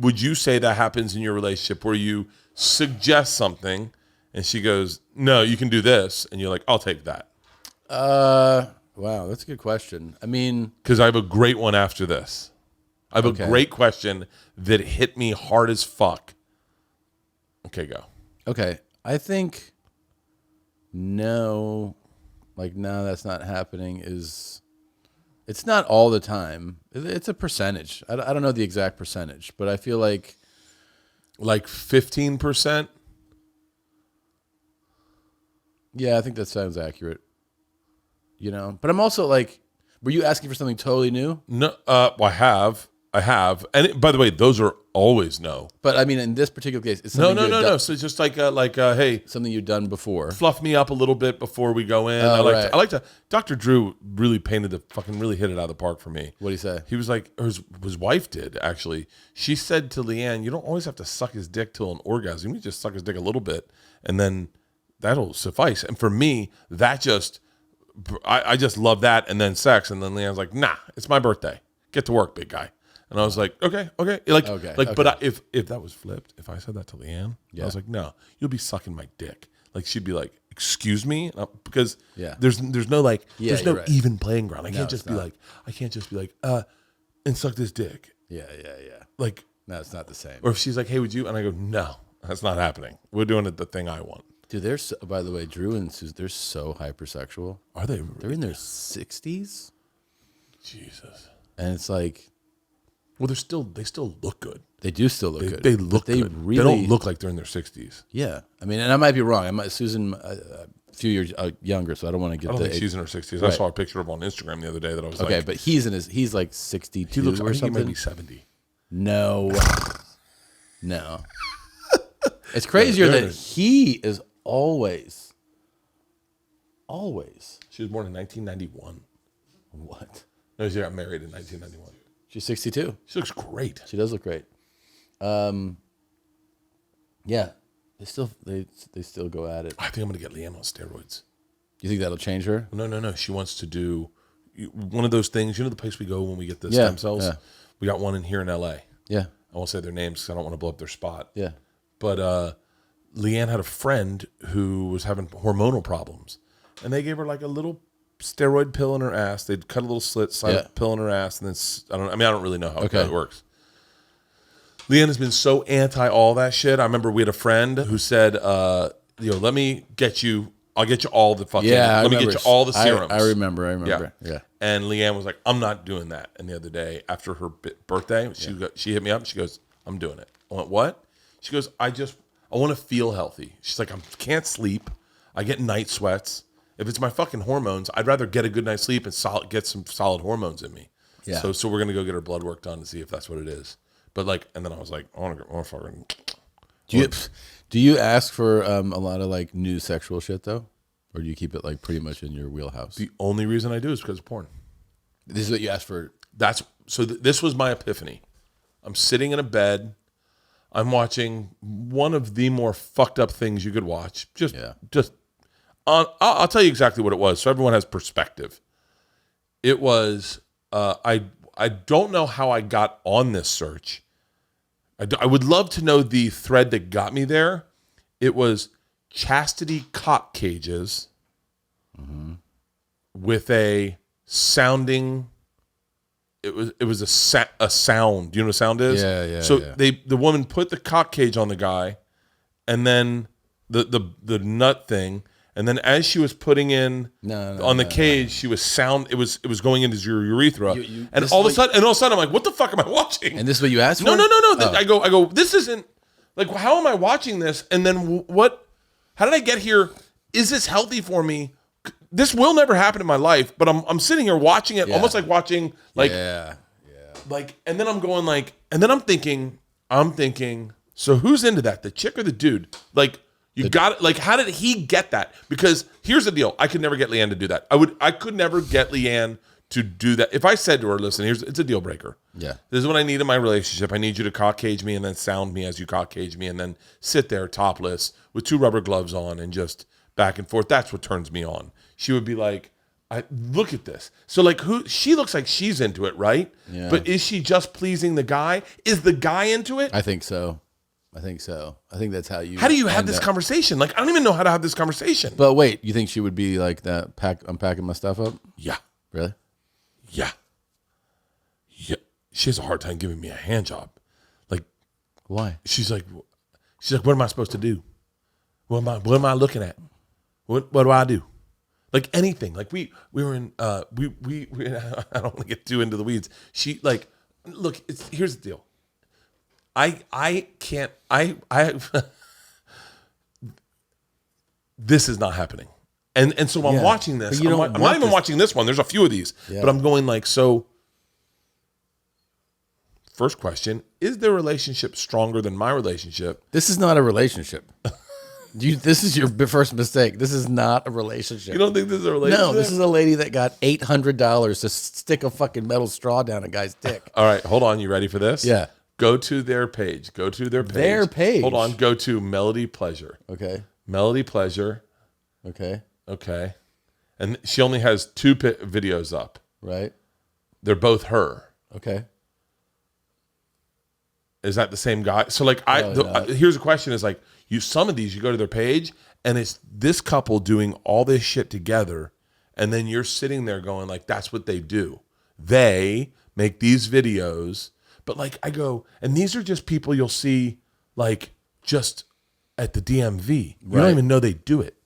would you say that happens in your relationship where you suggest something, and she goes, no, you can do this. And you're like, I'll take that. Wow, that's a good question. I mean, because I have a great one after this. I have a great question that hit me hard as fuck. Okay, go. Okay. I think no, that's not happening it's not all the time. It's a percentage. I don't know the exact percentage, but I feel like 15%. Yeah, I think that sounds accurate. You know, but I'm also like, were you asking for something totally new? No, well, I have, and by the way, those are always no. But I mean, in this particular case, it's no. So it's just like hey, something you've done before. Fluff me up a little bit before we go in. I like to. Dr. Drew really really hit it out of the park for me. What did he say? He was like, his wife did actually. She said to Leanne, "You don't always have to suck his dick till an orgasm. You just suck his dick a little bit, and then that'll suffice." And for me, that just. I just love that, and then sex, and then Leanne's like, nah, it's my birthday. Get to work, big guy. And I was like, okay. But if that was flipped, if I said that to Leanne, I was like, no, you'll be sucking my dick. Like she'd be like, excuse me, because there's no like, there's no even playing ground. I can't just be like, and suck this dick. Yeah. Like, no, it's not the same. Or if she's like, hey, would you? And I go, no, that's not happening. We're doing it the thing I want. Dude, they're by the way, Drew and Susan, they're so hypersexual. Are they? They're in their 60s. Jesus. And it's like, well, they still look good. They do still look good. They look good. Really, they don't look like they're in their 60s. Yeah, I mean, and I might be wrong. Susan a few years younger, so I don't want to get. I don't think she's in her 60s. Right. I saw a picture of her on Instagram the other day that I was like, okay, but he's like 62 he looks, or something. He might be 70. No. It's crazier that he is always. She was born in 1991. What? No, she got married in 1991. She's 62. She looks great. She does look great. Yeah, they still go at it. I think I'm gonna get Leanne on steroids. You think that'll change her? No. She wants to do one of those things. You know the place we go when we get the stem cells? Yeah. We got one in here in LA. Yeah. I won't say their names because I don't want to blow up their spot. Yeah. But Leanne had a friend who was having hormonal problems, and they gave her like a little steroid pill in her ass. They'd cut a little slit, slide a pill in her ass, and then I don't really know how it works. Leanne has been so anti all that shit. I remember we had a friend who said, let me get you. I'll get you all the fucking. Yeah, let me get you all the serums. I remember. Yeah. And Leanne was like, "I'm not doing that." And the other day, after her birthday, she hit me up. And she goes, "I'm doing it." I went, "What?" She goes, "I want to feel healthy." She's like, "I can't sleep. I get night sweats. If it's my fucking hormones, I'd rather get a good night's sleep and get some solid hormones in me." Yeah. So we're gonna go get her blood work done to see if that's what it is. But and then I was like, I want to fucking. Do you ask for a lot of like new sexual shit though, or do you keep it like pretty much in your wheelhouse? The only reason I do is because of porn. This is what you ask for. This was my epiphany. I'm sitting in a bed. I'm watching one of the more fucked up things you could watch. I'll tell you exactly what it was, so everyone has perspective. It was I don't know how I got on this search. I would love to know the thread that got me there. It was chastity cock cages with a sounding. It was a sound. Do you know what a sound is? Yeah. So the woman put the cock cage on the guy, and then the nut thing, and then as she was putting in on the cage, she was sound. It was going into your urethra, and all of a sudden, I'm like, what the fuck am I watching? And this is what you asked for? No. Oh. I go. This isn't like. How am I watching this? And then what? How did I get here? Is this healthy for me? This will never happen in my life, but I'm sitting here watching it, almost like watching like like, and then I'm going like, and then I'm thinking, so who's into that? The chick or the dude? Like, you got it. Like, how did he get that? Because here's the deal: I could never get Leanne to do that. I could never get Leanne to do that. If I said to her, "Listen, it's a deal breaker. Yeah, this is what I need in my relationship. I need you to cock cage me and then sound me as you cock cage me, and then sit there topless with 2 rubber gloves on and just back and forth. That's what turns me on." She would be like, "I look at this." So like, she looks like she's into it, right? Yeah. But is she just pleasing the guy? Is the guy into it? I think so. I think that's how you. How do you have this conversation? Like, I don't even know how to have this conversation. But wait, you think she would be like that? I'm packing my stuff up. Yeah. Really? Yeah. She has a hard time giving me a hand job. Like, why? She's like, what am I supposed to do? What am I looking at? What do I do? Like anything. Like we were in we I don't want to get too into the weeds. She like, look, here's the deal. I can't this is not happening. And so I'm watching this. I'm not even watching this one. There's a few of these. Yeah. But I'm going like, so first question, is their relationship stronger than my relationship? This is not a relationship. This is your first mistake. This is not a relationship. You don't think this is a relationship? No, this is a lady that got $800 to stick a fucking metal straw down a guy's dick. All right, hold on. You ready for this? Yeah. Go to their page. Their page? Hold on. Go to Melody Pleasure. Okay. Melody Pleasure. Okay. And she only has 2 videos up. Right. They're both her. Okay. Is that the same guy? So like, here's the question: is like, some of these, you go to their page, and it's this couple doing all this shit together, and then you're sitting there going like, that's what they do. They make these videos, but like I go, and these are just people you'll see like just at the DMV. You don't even know they do it.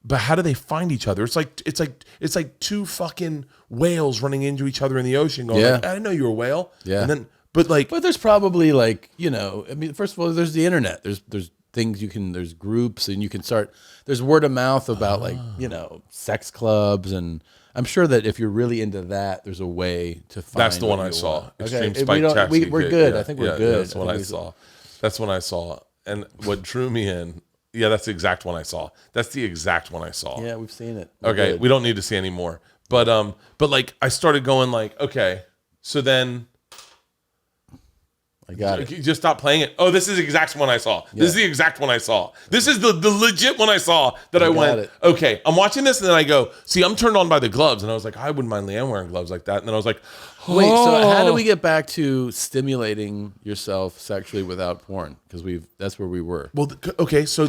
But how do they find each other? It's like 2 fucking whales running into each other in the ocean going, like, I didn't know you were a whale. Yeah. And then But there's probably like, I mean, first of all, there's the internet. There's things there's groups, and you can start, there's word of mouth about like, sex clubs, and I'm sure that if you're really into that, there's a way to find. That's the one I saw. Okay. Extreme Spike Chastity We're Kit. good. Yeah. I think we're good. That's what I saw. That's when I saw. And what drew me in, that's the exact one I saw. That's the exact one I saw. Yeah, we've seen it. Okay, we don't need to see any more. But like I started going like, okay, so then I got it. You just stop playing it. Oh, this is the exact one I saw. This is the exact one I saw. This is the legit one I saw that I went, okay, I'm watching this, and then I go, see, I'm turned on by the gloves. And I was like, I wouldn't mind Leanne wearing gloves like that. And then I was like, wait, so how do we get back to stimulating yourself sexually without porn? Because that's where we were. Well, okay, so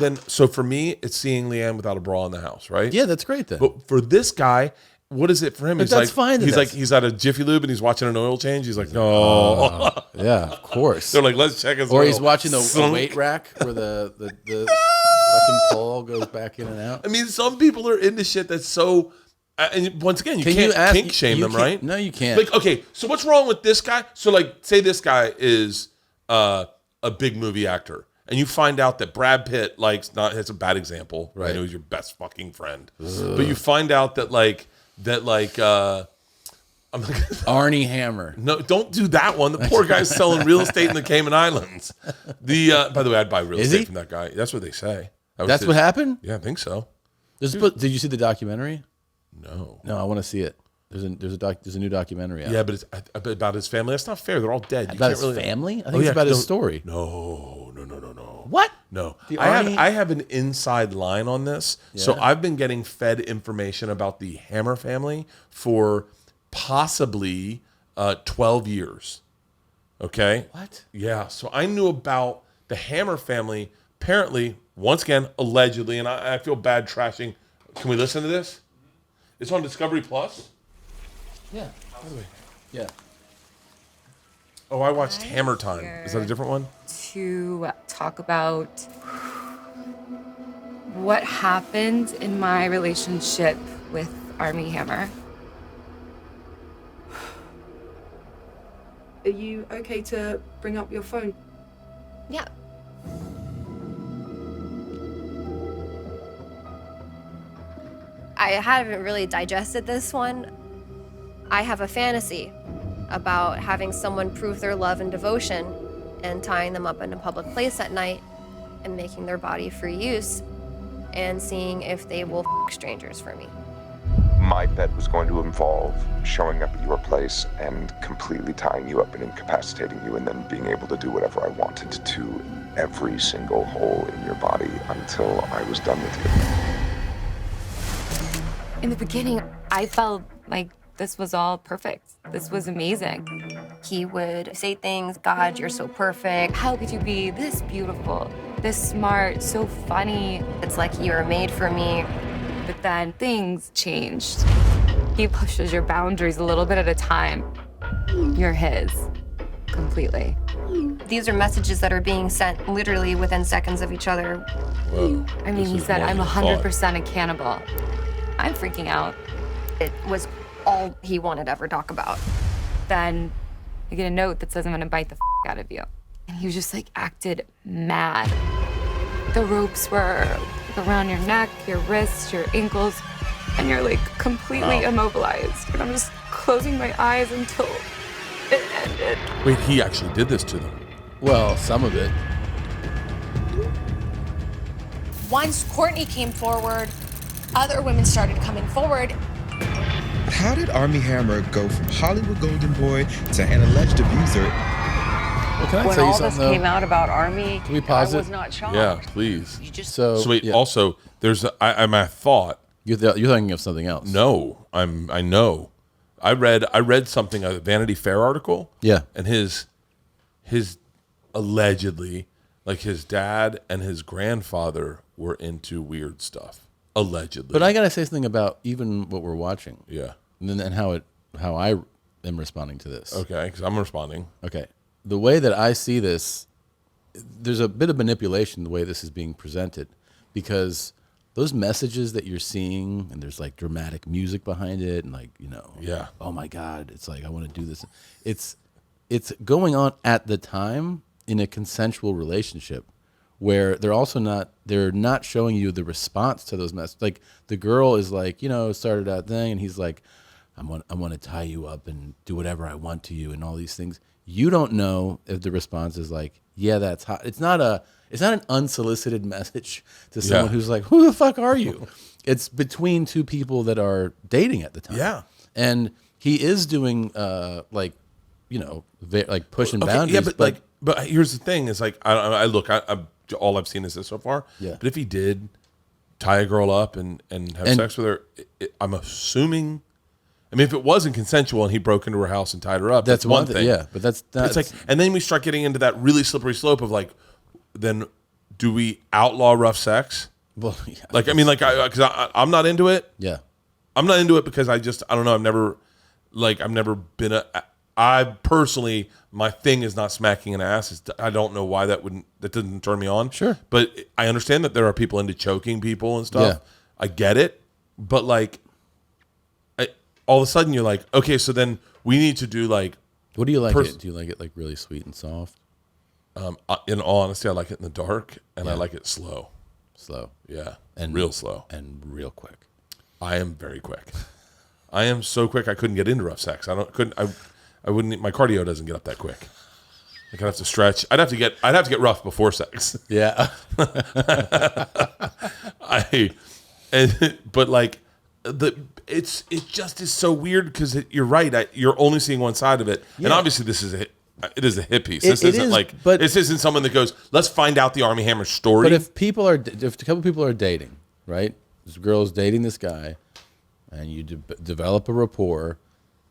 for me, it's seeing Leanne without a bra in the house, right? Yeah, that's great then. But for this guy, what is it for him? But that's fine. He's at a Jiffy Lube and he's watching an oil change. He's like, no. Yeah, of course. They're like, let's check his Or oil. he's watching the weight rack where the fucking pole goes back in and out. I mean, some people are into shit that's so. And once again, you can't kink shame them, right? No, you can't. Like, okay, so what's wrong with this guy? So, like, say this guy is a big movie actor, and you find out that Brad Pitt it's a bad example. Right. I know he's your best fucking friend. But you find out that I'm like, Arnie Hammer. No, don't do that one. The poor guy's selling real estate in the Cayman Islands. By the way, I'd buy real estate from that guy. That's what they say. That's what happened? Yeah, I think so. Did you see the documentary? No. No, I want to see it. There's a new documentary out. Yeah, but it's about his family. That's not fair. They're all dead. About his family? I think it's about his story. No. What? No. The I Army- have an inside line on this. So I've been getting fed information about the Hammer family for possibly 12 years. Okay? What? Yeah. So I knew about the Hammer family, apparently, once again, allegedly, and I feel bad trashing. Can we listen to this? It's on Discovery Plus. Yeah. Yeah. Oh, I watched Hammer Time. Is that a different one? To talk about what happened in my relationship with Armie Hammer. Are you okay to bring up your phone? Yeah. I haven't really digested this one. I have a fantasy about having someone prove their love and devotion and tying them up in a public place at night and making their body free use and seeing if they will strangers for me. My bet was going to involve showing up at your place and completely tying you up and incapacitating you and then being able to do whatever I wanted to every single hole in your body until I was done with you. In the beginning, I felt like this was all perfect. This was amazing. He would say things, God, you're so perfect. How could you be this beautiful, this smart, so funny? It's like you were made for me. But then things changed. He pushes your boundaries a little bit at a time. You're his, completely. These are messages that are being sent literally within seconds of each other. Whoa. I mean, he said, I'm 100% a cannibal. I'm freaking out. It was all he wanted to ever talk about. Then I get a note that says, I'm gonna bite the out of you. And he was just like acted mad. The ropes were around your neck, your wrists, your ankles, and you're like completely immobilized. And I'm just closing my eyes until it ended. Wait, he actually did this to them. Well, some of it. Once Courtney came forward, other women started coming forward. How did Armie Hammer go from Hollywood golden boy to an alleged abuser? Well, can I When tell you all this something, though? came out about Armie, Can we pause I was it? not shocked. Yeah, please. You just So So wait, yeah. also, there's I thought, You're thinking of something else. no, I know. I read something, a Vanity Fair article. Yeah. And his allegedly, like his dad and his grandfather were into weird stuff. Allegedly. But I gotta say something about even what we're watching. Yeah. And how I am responding to this. Okay, because I'm responding. Okay. The way that I see this, there's a bit of manipulation the way this is being presented, because those messages that you're seeing, and there's like dramatic music behind it, and like, Yeah. oh my God, it's like I want to do this. It's going on at the time in a consensual relationship, where they're not showing you the response to those messages. Like the girl is like, started that thing, and he's like, I want to tie you up and do whatever I want to you and all these things. You don't know if the response is like, yeah, that's hot. It's not an unsolicited message to someone who's like, who the fuck are you? It's between two people that are dating at the time. Yeah. And he is doing like pushing boundaries. Yeah, but here's the thing: is like I look, all I've seen is this so far. Yeah. But if he did tie a girl up and have sex with her, I'm assuming. I mean, if it wasn't consensual and he broke into her house and tied her up, that's one thing. Yeah, but that's not. It's like, and then we start getting into that really slippery slope of like, then do we outlaw rough sex? Well, yeah. Like, I mean, like, because I'm not into it. Yeah. I'm not into it because I don't know. I've never been I personally, my thing is not smacking an ass. I don't know why that doesn't turn me on. Sure. But I understand that there are people into choking people and stuff. Yeah. I get it. But like, all of a sudden you're like, okay, so then we need to do like. What do you like it? Do you like it like really sweet and soft? In all honesty, I like it in the dark and I like it slow. Slow. Yeah. And real slow. And real quick. I am very quick. I am so quick I couldn't get into rough sex. I wouldn't. My cardio doesn't get up that quick. Like I'd have to stretch. I'd have to get rough before sex. Yeah. But like it just is so weird because you're right. You're only seeing one side of it, and obviously it is a hit piece. This isn't someone that goes, let's find out the Armie Hammer story. But if a couple people are dating, right? This girl is dating this guy, and you develop a rapport,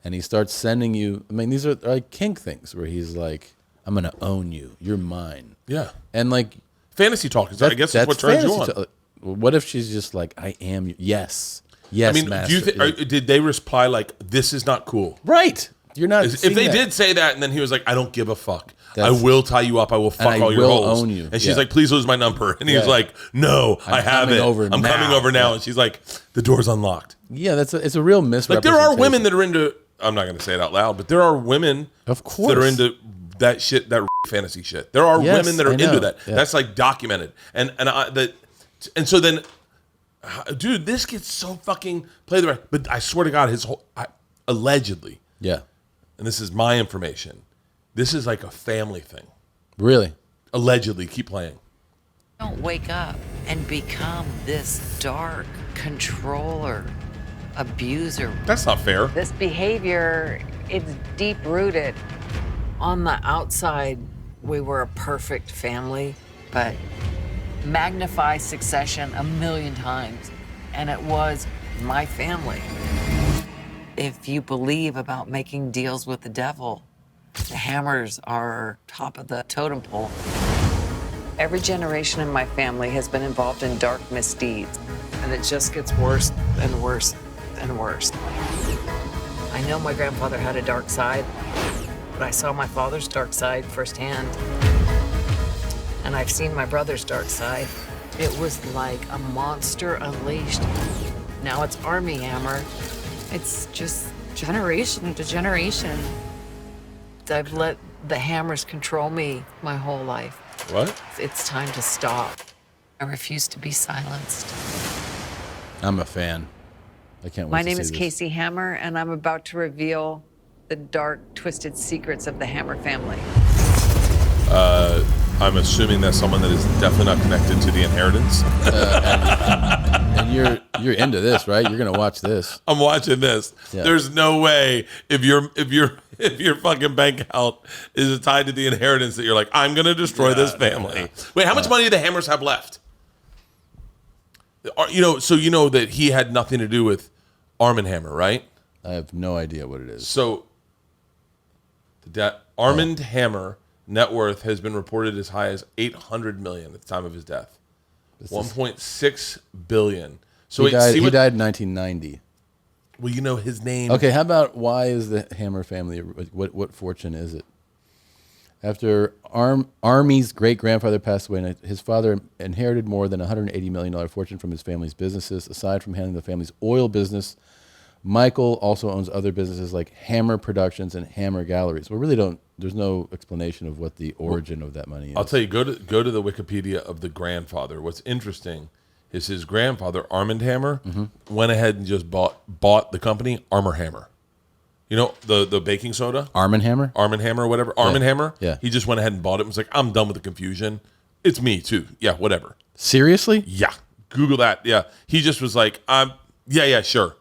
and he starts sending you. I mean, these are like kink things where he's like, "I'm gonna own you. You're mine." Yeah, and like fantasy talk is, I guess, that's what turns you on. What if she's just like, "I am you." Yes. I mean, did they reply like, "This is not cool"? Right. You're not. If they did say that, and then he was like, "I don't give a fuck. I will tie you up. I will fuck all your holes." Own you. And she's like, "Please lose my number." And he was like, "No, I have it. I'm coming over now." And she's like, "The door's unlocked." Yeah, it's a real misrepresentation. Like there are women that are into. I'm not going to say it out loud, but there are women, of course, that are into that shit, that fantasy shit. There are women that are into that. Yeah. That's like documented, and so then, dude, this gets so fucking played the right. But I swear to God, allegedly, yeah. And this is my information. This is like a family thing. Really? Allegedly. Keep playing. Don't wake up and become this dark controller, abuser. That's not fair. This behavior, it's deep-rooted. On the outside, we were a perfect family, but magnify Succession 1,000,000 times, and it was my family. If you believe about making deals with the devil, the Hammers are top of the totem pole. Every generation in my family has been involved in dark misdeeds, and it just gets worse and worse and worse. I know my grandfather had a dark side, but I saw my father's dark side firsthand. And I've seen my brother's dark side. It was like a monster unleashed. Now it's Armie Hammer. It's just generation to generation. I've let the Hammers control me my whole life. What? It's time to stop. I refuse to be silenced. I'm a fan. I can't wait My to name see is this. Casey Hammer, and I'm about to reveal the dark, twisted secrets of the Hammer family. I'm assuming that's someone that is definitely not connected to the inheritance. And you're into this, right? You're gonna watch this. I'm watching this. Yeah. There's no way if your fucking bank account is tied to the inheritance that you're like, I'm gonna destroy this family. Wait, how much money do the Hammers have left? So you know that he had nothing to do with Armie Hammer, right? I have no idea what it is. So Armie Hammer net worth has been reported as high as $800 million at the time of his death. 1.6 billion. So he died in 1990. Well, you know his name. Okay, how about why is the Hammer family? What fortune is it? After Armie's great-grandfather passed away, his father inherited more than $180 million fortune from his family's businesses. Aside from handling the family's oil business, Michael also owns other businesses like Hammer Productions and Hammer Galleries. There's no explanation of what the origin of that money is. I'll tell you, go to the Wikipedia of the grandfather. What's interesting is his grandfather, Armie Hammer, went ahead and just bought the company Armor Hammer. You know, the baking soda? Armie Hammer? Armie Hammer or whatever. Armie Hammer? Yeah. He just went ahead and bought it and was like, I'm done with the confusion. It's me too. Yeah, whatever. Seriously? Yeah. Google that. Yeah. He just was like, yeah, sure.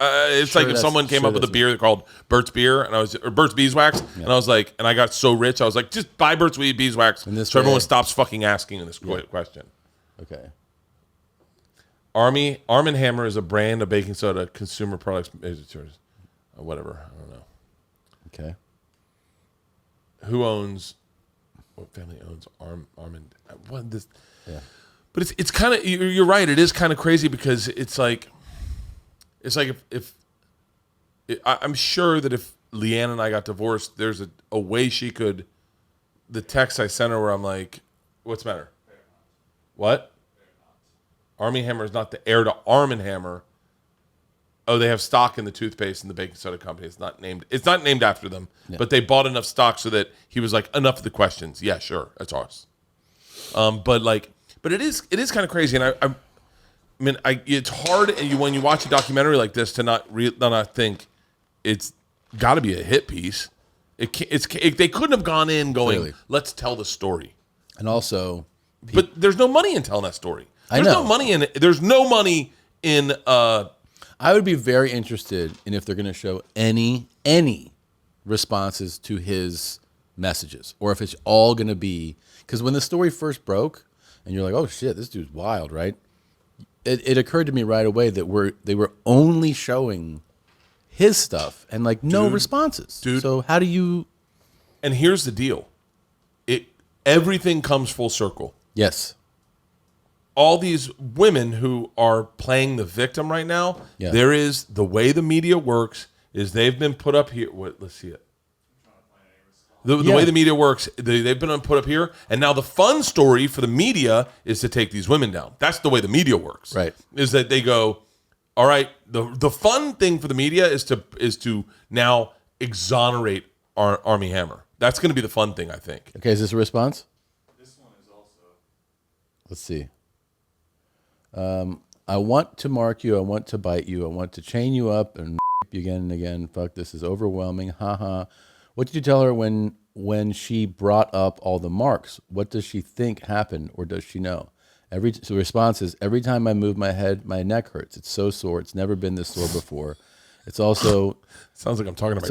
It's like if someone came up with a beer called Burt's Beer or Burt's Beeswax, and I was like, and I got so rich, I was like, just buy Burt's Beeswax, so everyone stops fucking asking this question. Okay. Armie Hammer is a brand of baking soda, consumer products, whatever. I don't know. Okay. What family owns Armie? What this? Yeah. But it's kind of, you're right. It is kind of crazy because it's like if I'm sure that if Leanne and I got divorced, there's a way she could. The text I sent her where I'm like, what's the matter? What? Armie Hammer is not the heir to Armie Hammer. Oh, they have stock in the toothpaste and the baking soda company. It's not named after them, but they bought enough stock so that he was like, enough of the questions. Yeah, sure, that's ours. But it is kind of crazy, and I mean, it's hard when you watch a documentary like this to not think it's got to be a hit piece. They couldn't have gone in going, clearly, let's tell the story. And also, but there's no money in telling that story. There's no money in it. There's no money in. I would be very interested in if they're going to show any responses to his messages, or if it's all going to be, because when the story first broke, and you're like, oh shit, this dude's wild, right? It occurred to me right away that they were only showing his stuff and like no responses. Dude. So how do you? And here's the deal: everything comes full circle. Yes. All these women who are playing the victim right now, Yeah. there is the way the media works is they've been put up here. Let's see it. The way the media works, they've been put up here, and now the fun story for the media is to take these women down. That's the way the media works. Right. Is that they go, all right, the fun thing for the media is to now exonerate Armie Hammer. That's going to be the fun thing, I think. Okay, is this a response? This one is also. Let's see. I want to mark you. I want to bite you. I want to chain you up and you again and again. Fuck, this is overwhelming. Haha. What did you tell her when she brought up all the marks? What does she think happened, or does she know? So the response is, every time I move my head, my neck hurts. It's so sore. It's never been this sore before. It's also sounds like I'm talking about. It's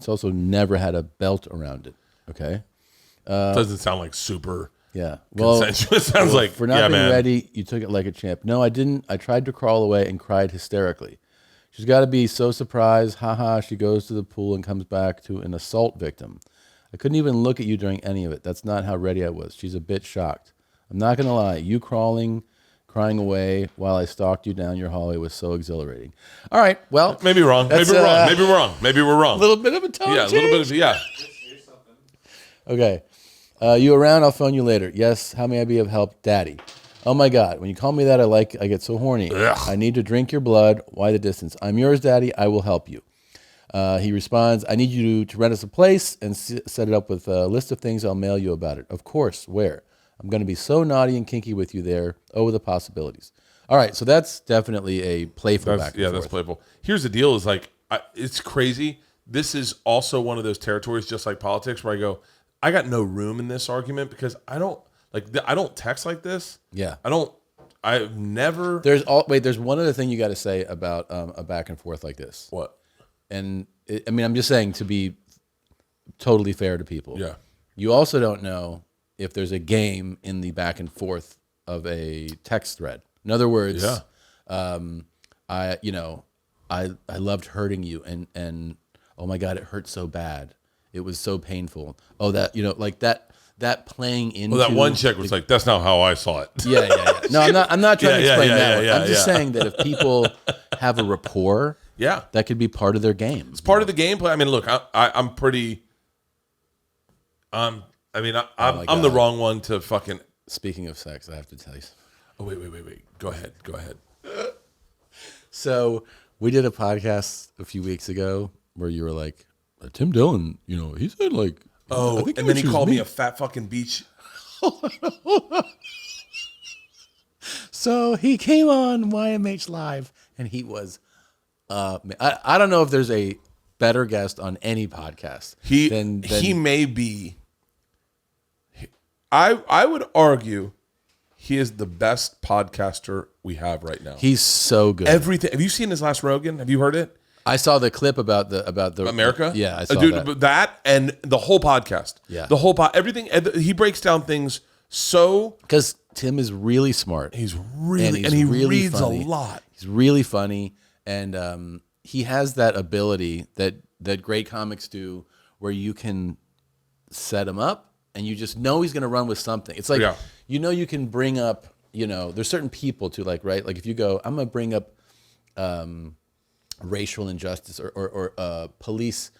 also never had a belt around it. Okay. Doesn't sound like super. Yeah. Well, consensuous. Sounds like for not being ready, you took it like a champ. No, I didn't. I tried to crawl away and cried hysterically. She's got to be so surprised. Haha. She goes to the pool and comes back to an assault victim. I couldn't even look at you during any of it. That's not how ready I was. She's a bit shocked. I'm not going to lie. You crying away while I stalked you down your hallway was so exhilarating. All right. Well, maybe wrong. Maybe we're wrong. Maybe we're wrong. Maybe we're wrong. A little bit of a tone Yeah, change. a little bit of, yeah. Okay. You around? I'll phone you later. Yes. How may I be of help? Daddy. Oh my God. When you call me that, I get so horny. Ugh. I need to drink your blood. Why the distance? I'm yours, Daddy. I will help you. He responds, I need you to rent us a place and set it up with a list of things. I'll mail you about it. Of course. Where? I'm going to be so naughty and kinky with you there. Oh, the possibilities. All right. So that's definitely a playful back and forth. That's playful. Here's the deal is like, it's crazy. This is also one of those territories, just like politics, where I go, I got no room in this argument because I don't text like this. Yeah. I've never. There's one other thing you got to say about a back and forth like this. What? And I'm just saying to be totally fair to people. Yeah. You also don't know if there's a game in the back and forth of a text thread. In other words, I loved hurting you and oh my God, it hurt so bad. It was so painful. Oh, that that playing into. Well, that one chick was like, "That's not how I saw it." Yeah. No, I'm not trying to explain that one. I'm just yeah. saying that if people have a rapport, that could be part of their game. It's part of the gameplay. I mean, look, I'm pretty. I'm the wrong one to fucking. Speaking of sex, I have to tell you. Oh wait. Go ahead. So we did a podcast a few weeks ago where you were like, Tim Dillon, he said like. Oh, and then he called me a fat fucking beach. So he came on YMH Live, and he was. I don't know if there's a better guest on any podcast. He may be. I would argue he is the best podcaster we have right now. He's so good. Everything. Have you seen his last Rogan? Have you heard it? I saw the clip about the America. Yeah, I saw that and the whole podcast. Yeah, the whole everything. He breaks down things so because Tim is really smart. He reads funny. a lot. He's really funny, and he has that ability that great comics do, where you can set him up and you just know he's going to run with something. It's like you can bring up there's certain people too, like right, like if you go, I'm going to bring up. Racial injustice or police,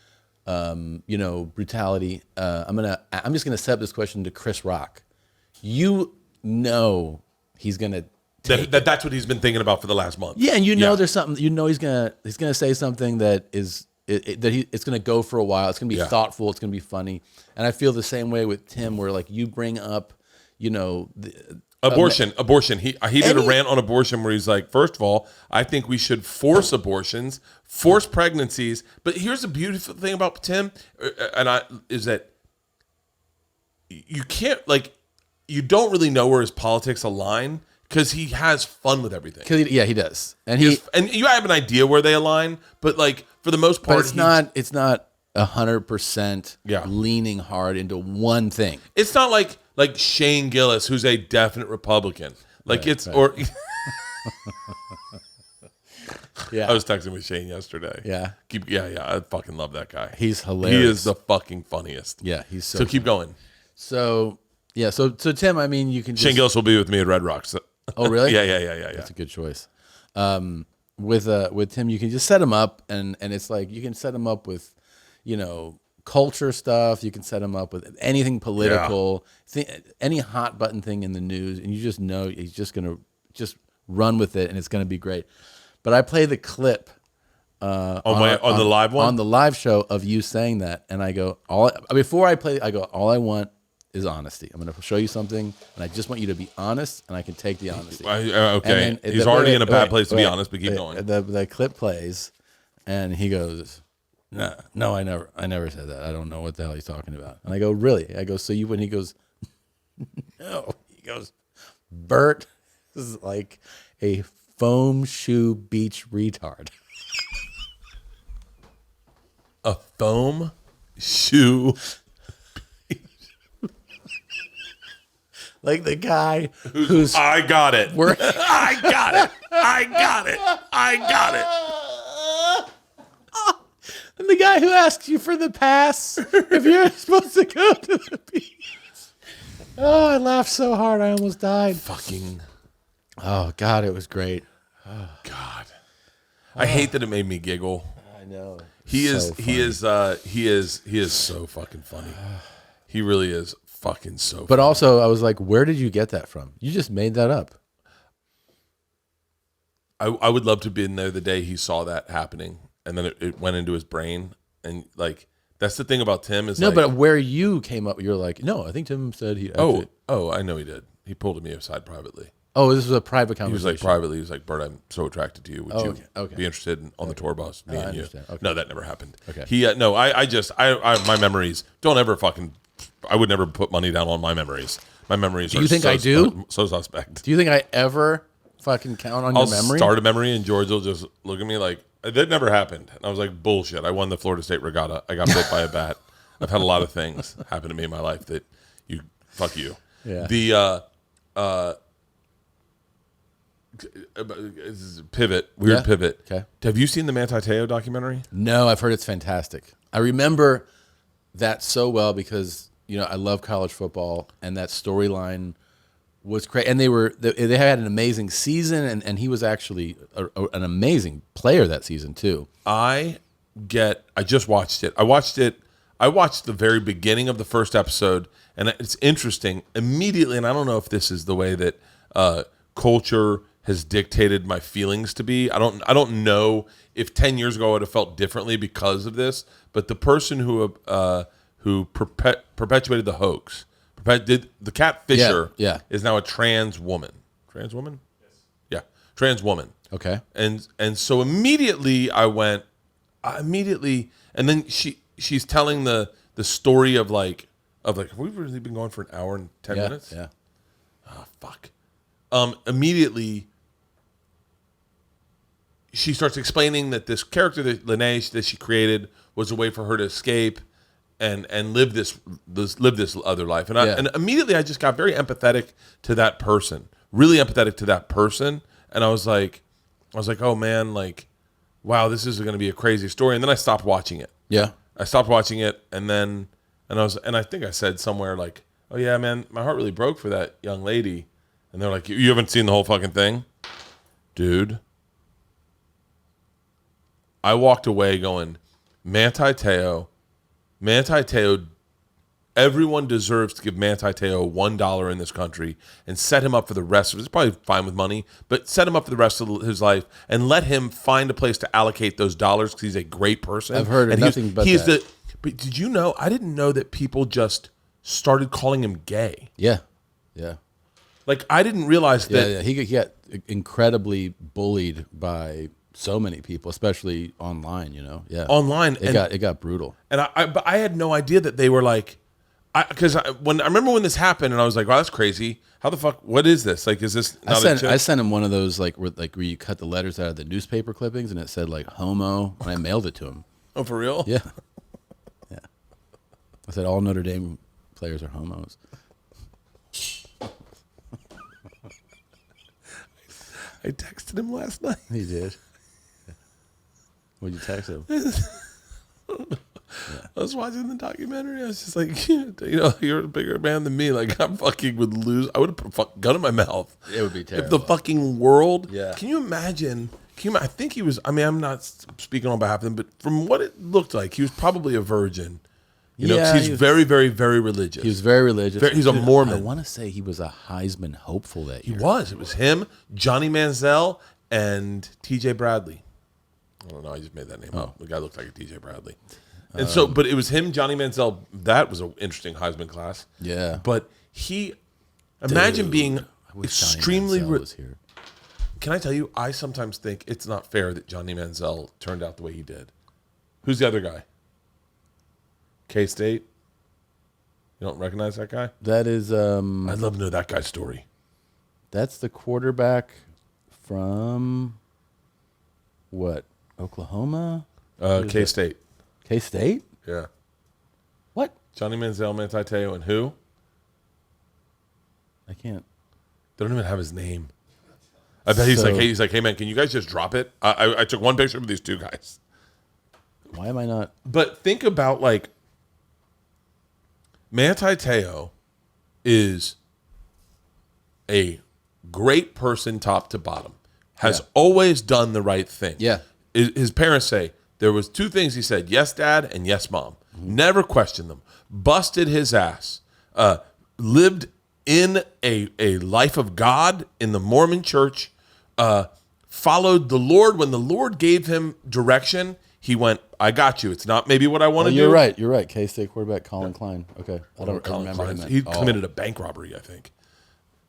brutality. I'm just gonna set up this question to Chris Rock. He's gonna that's what he's been thinking about for the last month. Yeah, and there's something. He's gonna say something that is it's gonna go for a while. It's gonna be thoughtful. It's gonna be funny. And I feel the same way with Tim, where like you bring up, Abortion. He did a rant on abortion where he's like, first of all, I think we should force abortions, force pregnancies. But here's the beautiful thing about Tim, is that you can't you don't really know where his politics align because he has fun with everything. He does, and and you have an idea where they align, but like for the most part, but it's not 100% leaning hard into one thing. It's not like Shane Gillis, who's a definite Republican. Like or. Yeah, I was texting with Shane yesterday. Yeah, I fucking love that guy. He's hilarious. He is the fucking funniest. Yeah, he's so keep going. So Tim, I mean, you can Shane Gillis will be with me at Red Rocks. Oh, really? Yeah. That's a good choice. With Tim, you can just set him up, and it's like you can set him up with, culture stuff. You can set him up with anything political, any hot button thing in the news, and you just know he's just gonna just run with it, and it's gonna be great. But I play the clip on the live one, on the live show of you saying that, and I go before I play, I go, all I want is honesty. I'm going to show you something, and I just want you to be honest, and I can take the honesty. Okay, he's already in a bad place to be honest, but keep going. The clip plays, and he goes, "No, I never said that. I don't know what the hell he's talking about." And I go, "Really?" I go, "So you?" When he goes, "No," he goes, "Bert is like a foam shoe beach retard." A foam shoe. Like the guy who's I got it. I got it. And the guy who asks you for the pass if you're supposed to go to the beach. Oh, I laughed so hard I almost died. Fucking. Oh God, it was great. Oh, God. I hate that it made me giggle. I know. He is so fucking funny. He really is fucking so funny. But also I was like, where did you get that from? You just made that up. I would love to have been there the day he saw that happening, and then it went into his brain, and like that's the thing about Tim is but where you came up, you're like, no, I think Tim said he. I know he did. He pulled me aside privately. Oh, this was a private conversation. He was like privately. He was like, "Bert, I'm so attracted to you. Would you be interested on the tour bus? Me and you." Okay. No, that never happened. Okay. I my memories. Don't ever fucking. I would never put money down on my memories. My memories. Do you think I do? So suspect. Do you think I ever fucking count on your memory? I'll start a memory and George will just look at me like that never happened. And I was like, bullshit. I won the Florida State Regatta. I got bit by a bat. I've had a lot of things happen to me in my life that fuck you. Yeah. The pivot. Okay. Have you seen the Manti Te'o documentary? No, I've heard it's fantastic. I remember that so well because I love college football, and that storyline was great. And they had an amazing season, and he was actually an amazing player that season too. I just watched it. I watched the very beginning of the first episode, and it's interesting immediately. And I don't know if this is the way that culture has dictated my feelings to be. I don't know if 10 years ago I would have felt differently because of this. But the person who perpetuated the hoax, the Cat Fisher, is now a trans woman. Trans woman? Yes. Yeah, trans woman. Okay. And so immediately I went, and then she's telling the story of like, have we really been going for an hour and 10 minutes? Yeah. Oh, fuck. Immediately she starts explaining that this character that she created was a way for her to escape and live this other life. And immediately I just got very empathetic to that person, really empathetic to that person. And I was like, oh man, like, wow, this is going to be a crazy story. And then I stopped watching it. Yeah. I stopped watching it. And I think I said somewhere like, oh yeah, man, my heart really broke for that young lady. And they're like, you haven't seen the whole fucking thing? Dude. I walked away going, Manti Te'o, everyone deserves to give Manti Te'o $1 in this country and set him up for the rest of it. He's probably fine with money, but set him up for the rest of his life and let him find a place to allocate those dollars because he's a great person. I've heard nothing but that. But did you know, I didn't know that people just started calling him gay. Yeah. Yeah. Like, I didn't realize that. Yeah. He got incredibly bullied by so many people, especially online, Yeah. Online. It got brutal. And I had no idea that they were like, I remember when this happened and I was like, wow, that's crazy. how the fuck? What is this? Like, is this? Not I sent him one of those like where you cut the letters out of the newspaper clippings, and it said like homo, and I mailed it to him. Oh, for real? Yeah, yeah. I said all Notre Dame players are homos. I texted him last night. He did. What'd you text him? I was watching the documentary. I was just like, you're a bigger man than me. Like, I fucking would lose. I would have put a fucking gun in my mouth. It would be terrible. If the fucking world. Yeah. Can you imagine? I think he was. I mean, I'm not speaking on behalf of him, but from what it looked like, he was probably a virgin. You know, 'cause he's very, very, very religious. He was very religious. He's a Mormon. I want to say he was a Heisman hopeful that year. He was. It was him, Johnny Manziel, and T.J. Bradley. I don't know. I just made that name up. The guy looked like a T.J. Bradley. And but it was him, Johnny Manziel. That was an interesting Heisman class. Yeah. But imagine being I wish extremely. Johnny Manziel was here. Can I tell you? I sometimes think it's not fair that Johnny Manziel turned out the way he did. Who's the other guy? K-State. You don't recognize that guy? That is. I'd love to know that guy's story. That's the quarterback from what? Oklahoma? K-State. K-State? Yeah. What? Johnny Manziel, Manti Te'o, and who? I can't. They don't even have his name. I bet he's like, hey man, can you guys just drop it? I took one picture of these two guys. Why am I not? But think about like Manti Te'o is a great person top to bottom. Has always done the right thing. Yeah. His parents say there was two things he said, yes, dad, and yes, mom. Never questioned them. Busted his ass. Lived in a life of God in the Mormon church. Followed the Lord. When the Lord gave him direction, he went, I got you. It's not maybe what I want to do. You're right. You're right. K-State quarterback Colin Klein. Okay. I don't Colin remember Klein. him. He committed a bank robbery, I think.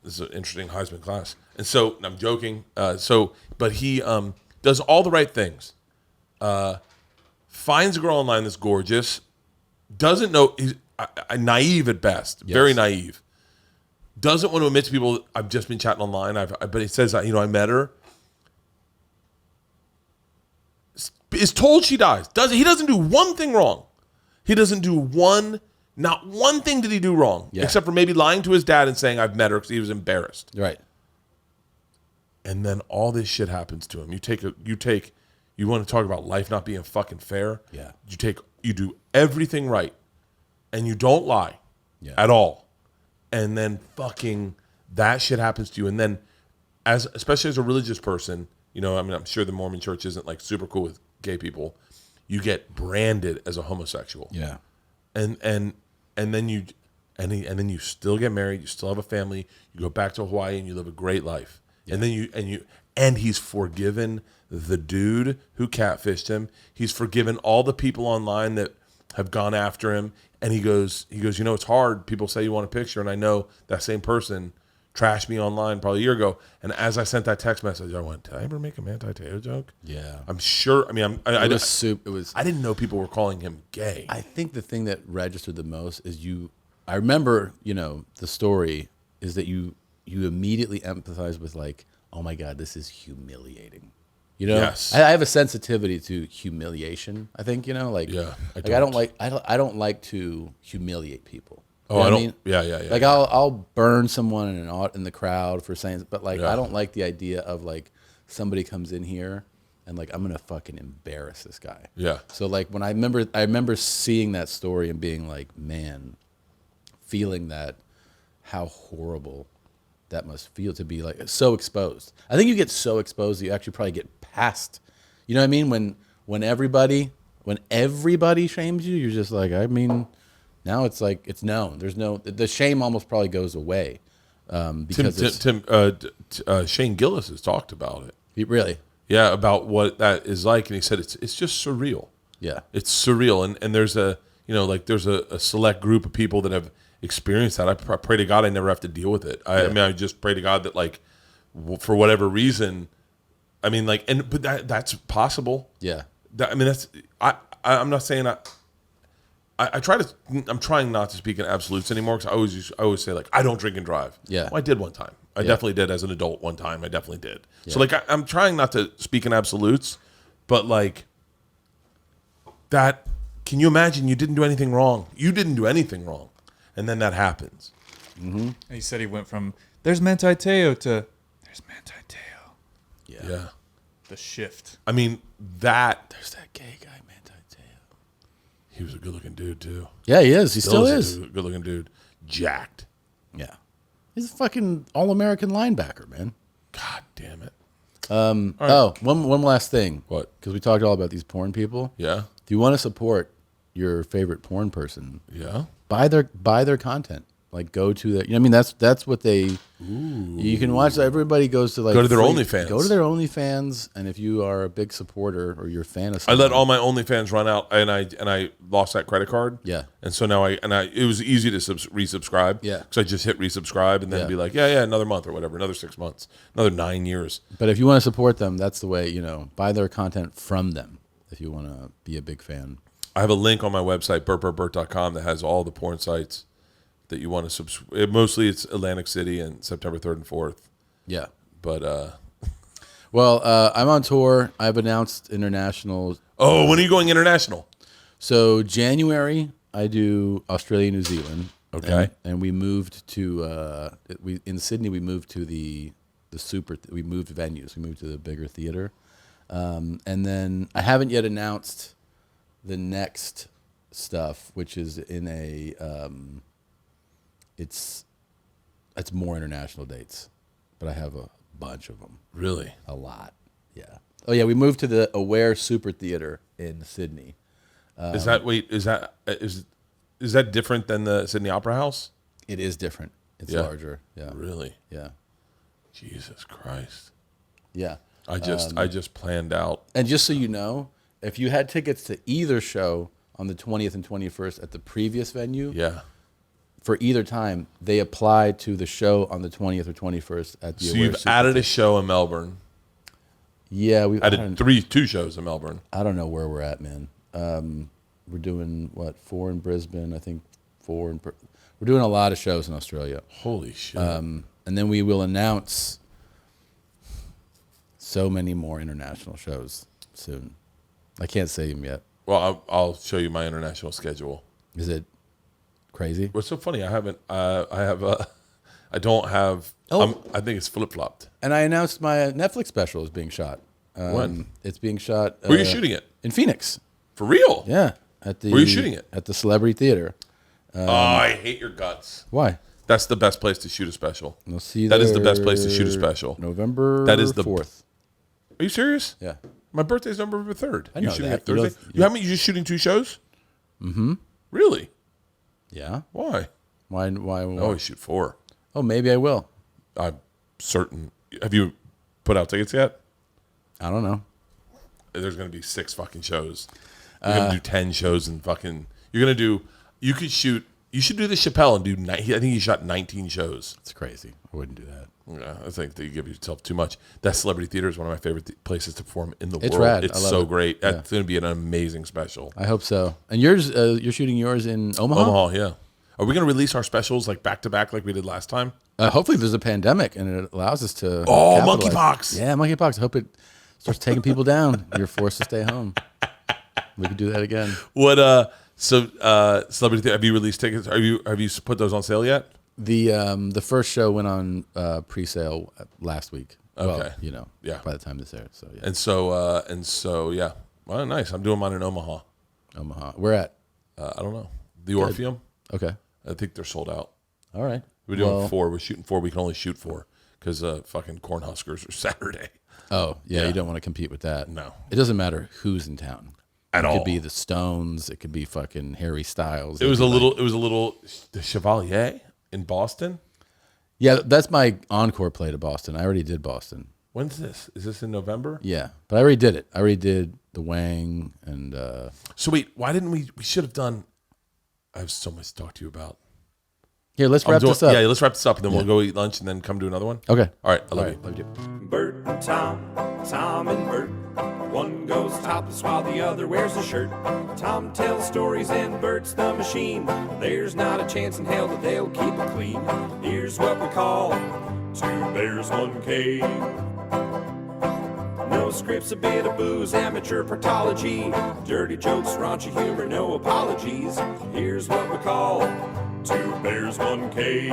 This is an interesting Heisman class. And so, I'm joking. But he does all the right things. Finds a girl online that's gorgeous. Doesn't know, he's naive at best. Yes. Very naive. Doesn't want to admit to people, I've just been chatting online. But he says, I met her. Is told she dies. He doesn't do one thing wrong. He doesn't do not one thing did he do wrong, except for maybe lying to his dad and saying I've met her because he was embarrassed. Right. And then all this shit happens to him. You want to talk about life not being fucking fair? Yeah. You do everything right, and you don't lie at all, and then fucking that shit happens to you, and then especially as a religious person, I'm sure the Mormon church isn't like super cool with gay people. You get branded as a homosexual. Yeah. And then you still get married, you still have a family, you go back to Hawaii and you live a great life. Yeah. And then he's forgiven the dude who catfished him. He's forgiven all the people online that have gone after him. And he goes, it's hard. People say you want a picture, and I know that same person trashed me online probably a year ago. And as I sent that text message, I went, did I ever make a Manti Te'o joke? Yeah. I'm sure. I mean, I didn't know people were calling him gay. I think the thing that registered the most is I remember, the story is that you immediately empathize with like, oh my God, this is humiliating. Yes. I have a sensitivity to humiliation. I think, I don't like to humiliate people. Oh, I mean? Yeah. Like I'll burn someone in the crowd for saying, but like I don't like the idea of like somebody comes in here and like I'm gonna fucking embarrass this guy. Yeah. So like when I remember seeing that story and being like, man, feeling that, how horrible that must feel to be like so exposed. I think you get so exposed that you actually probably get past. You know what I mean? When everybody shames you, you're just like, I mean. Now it's like it's known. The shame almost probably goes away because Shane Gillis has talked about it. Really? Yeah, about what that is like, and he said it's just surreal. Yeah, it's surreal, and there's there's a select group of people that have experienced that. I pray to God I never have to deal with it. I mean, I just pray to God that like for whatever reason, I mean that's possible. Yeah, I'm not saying I'm trying not to speak in absolutes anymore because I always say like I don't drink and drive. Yeah. Well, I did one time. I definitely did as an adult one time. I definitely did. So like I'm trying not to speak in absolutes, but like that. Can you imagine you didn't do anything wrong? You didn't do anything wrong, and then that happens. Mm-hmm. He said he went from there's Manti Te'o to there's Manti Te'o. Yeah. The shift. I mean that. There's that gay guy, Manti Te'o. He was a good-looking dude too. Yeah, he is. He still is. A good-looking dude. Jacked. Yeah. He's a fucking all-American linebacker, man. God damn it. Right. Oh, one last thing. What? Because we talked all about these porn people. Yeah. If you want to support your favorite porn person, yeah, buy their content. Like go to the. I mean, that's what they. Ooh. You can watch. Everybody goes to like go to their OnlyFans. Go to their OnlyFans, and if you are a big supporter or you're a fan of, I let all my OnlyFans run out, and I lost that credit card. Yeah, and so now it was easy to resubscribe. Yeah, because I just hit resubscribe and then be like, yeah, another month or whatever, another 6 months, another 9 years. But if you want to support them, that's the way. Buy their content from them if you want to be a big fan. I have a link on my website, burtburtburt.com, that has all the porn sites that you want to subscribe. Mostly it's Atlantic City and September 3rd and 4th. Yeah. But, well, I'm on tour. I've announced international. Oh, when are you going international? So January, I do Australia, New Zealand. Okay. And we moved to, in Sydney, we moved to we moved venues. We moved to the bigger theater. And then I haven't yet announced the next stuff, which is in a, it's more international dates, but I have a bunch of them. Really? A lot. Yeah. Oh yeah, we moved to the Aware Super Theater in Sydney. Is that different than the Sydney Opera House? It is different. It's larger. Yeah. Really? Yeah. Jesus Christ. Yeah. I just planned out. And just so you know, if you had tickets to either show on the 20th and 21st at the previous venue, for either time, they applied to the show on the 20th or 21st at the. So you've added a show in Melbourne. Yeah, we've added two shows in Melbourne. I don't know where we're at, man. We're doing 4 in Brisbane, I think 4 in. We're doing a lot of shows in Australia. Holy shit! And then we will announce so many more international shows soon. I can't say them yet. Well, I'll show you my international schedule. Is it crazy? What's so funny? I haven't. I don't have. I think it's flip flopped. And I announced my Netflix special is being shot. When? It's being shot. Where are you shooting it? In Phoenix. For real? Yeah. Where are you shooting it? At the Celebrity Theater. I hate your guts. Why? That's the best place to shoot a special. We'll see. That is the best place to shoot a special. November. That is the 4th. Are you serious? Yeah. My birthday's November 3rd. I know you shooting that. it Thursday? You're just shooting 2 shows? Mm-hmm. Really? Yeah. Why? Why? I always shoot 4. Oh, maybe I will. I'm certain. Have you put out tickets yet? I don't know. There's going to be 6 fucking shows. You're going to do 10 shows and fucking. You're going to do. You could shoot. You should do the Chappelle and do. I think he shot 19 shows. It's crazy. I wouldn't do that. Yeah, I think that you give yourself too much. That Celebrity Theater is one of my favorite places to perform in the world. Rad. It's so great. That's going to be an amazing special. I hope so. And yours, you're shooting yours in Omaha? Omaha, yeah. Are we going to release our specials like back to back like we did last time? Hopefully there's a pandemic and it allows us to. Oh, capitalize. monkeypox. Yeah, monkeypox. I hope it starts taking people down. You're forced to stay home. We could do that again. What? Celebrity Theater, have you released tickets? Have you put those on sale yet? The first show went on pre-sale last week. Okay. Well, by the time this airs. So yeah. And so yeah. Well, nice. I'm doing mine in Omaha. Omaha. Where at? I don't know. The Orpheum. Okay. I think they're sold out. All right. We're doing 4. We're shooting 4. We can only shoot 4 because fucking Cornhuskers are Saturday. Oh yeah, you don't want to compete with that. No. It doesn't matter who's in town. At all. It could be the Stones. It could be fucking Harry Styles. It was a little the Chevalier in Boston. Yeah, that's my encore play to Boston. I already did Boston. When's this? Is this in November? Yeah, but I already did it. I already did the Wang and. So wait, why didn't we? We should have done. I have so much to talk to you about. Here, let's wrap this up. Yeah, let's wrap this up, and then we'll go eat lunch, and then come do another one. Okay. All right. I love you. Love you. Bert and Tom, Tom and Bert. One goes topless while the other wears a shirt. Tom tells stories and Bert's the machine. There's not a chance in hell that they'll keep it clean. Here's what we call Two Bears, One Cave. No scripts, a bit of booze, amateur partology. Dirty jokes, raunchy humor, no apologies. Here's what we call Two Bears, One Cave.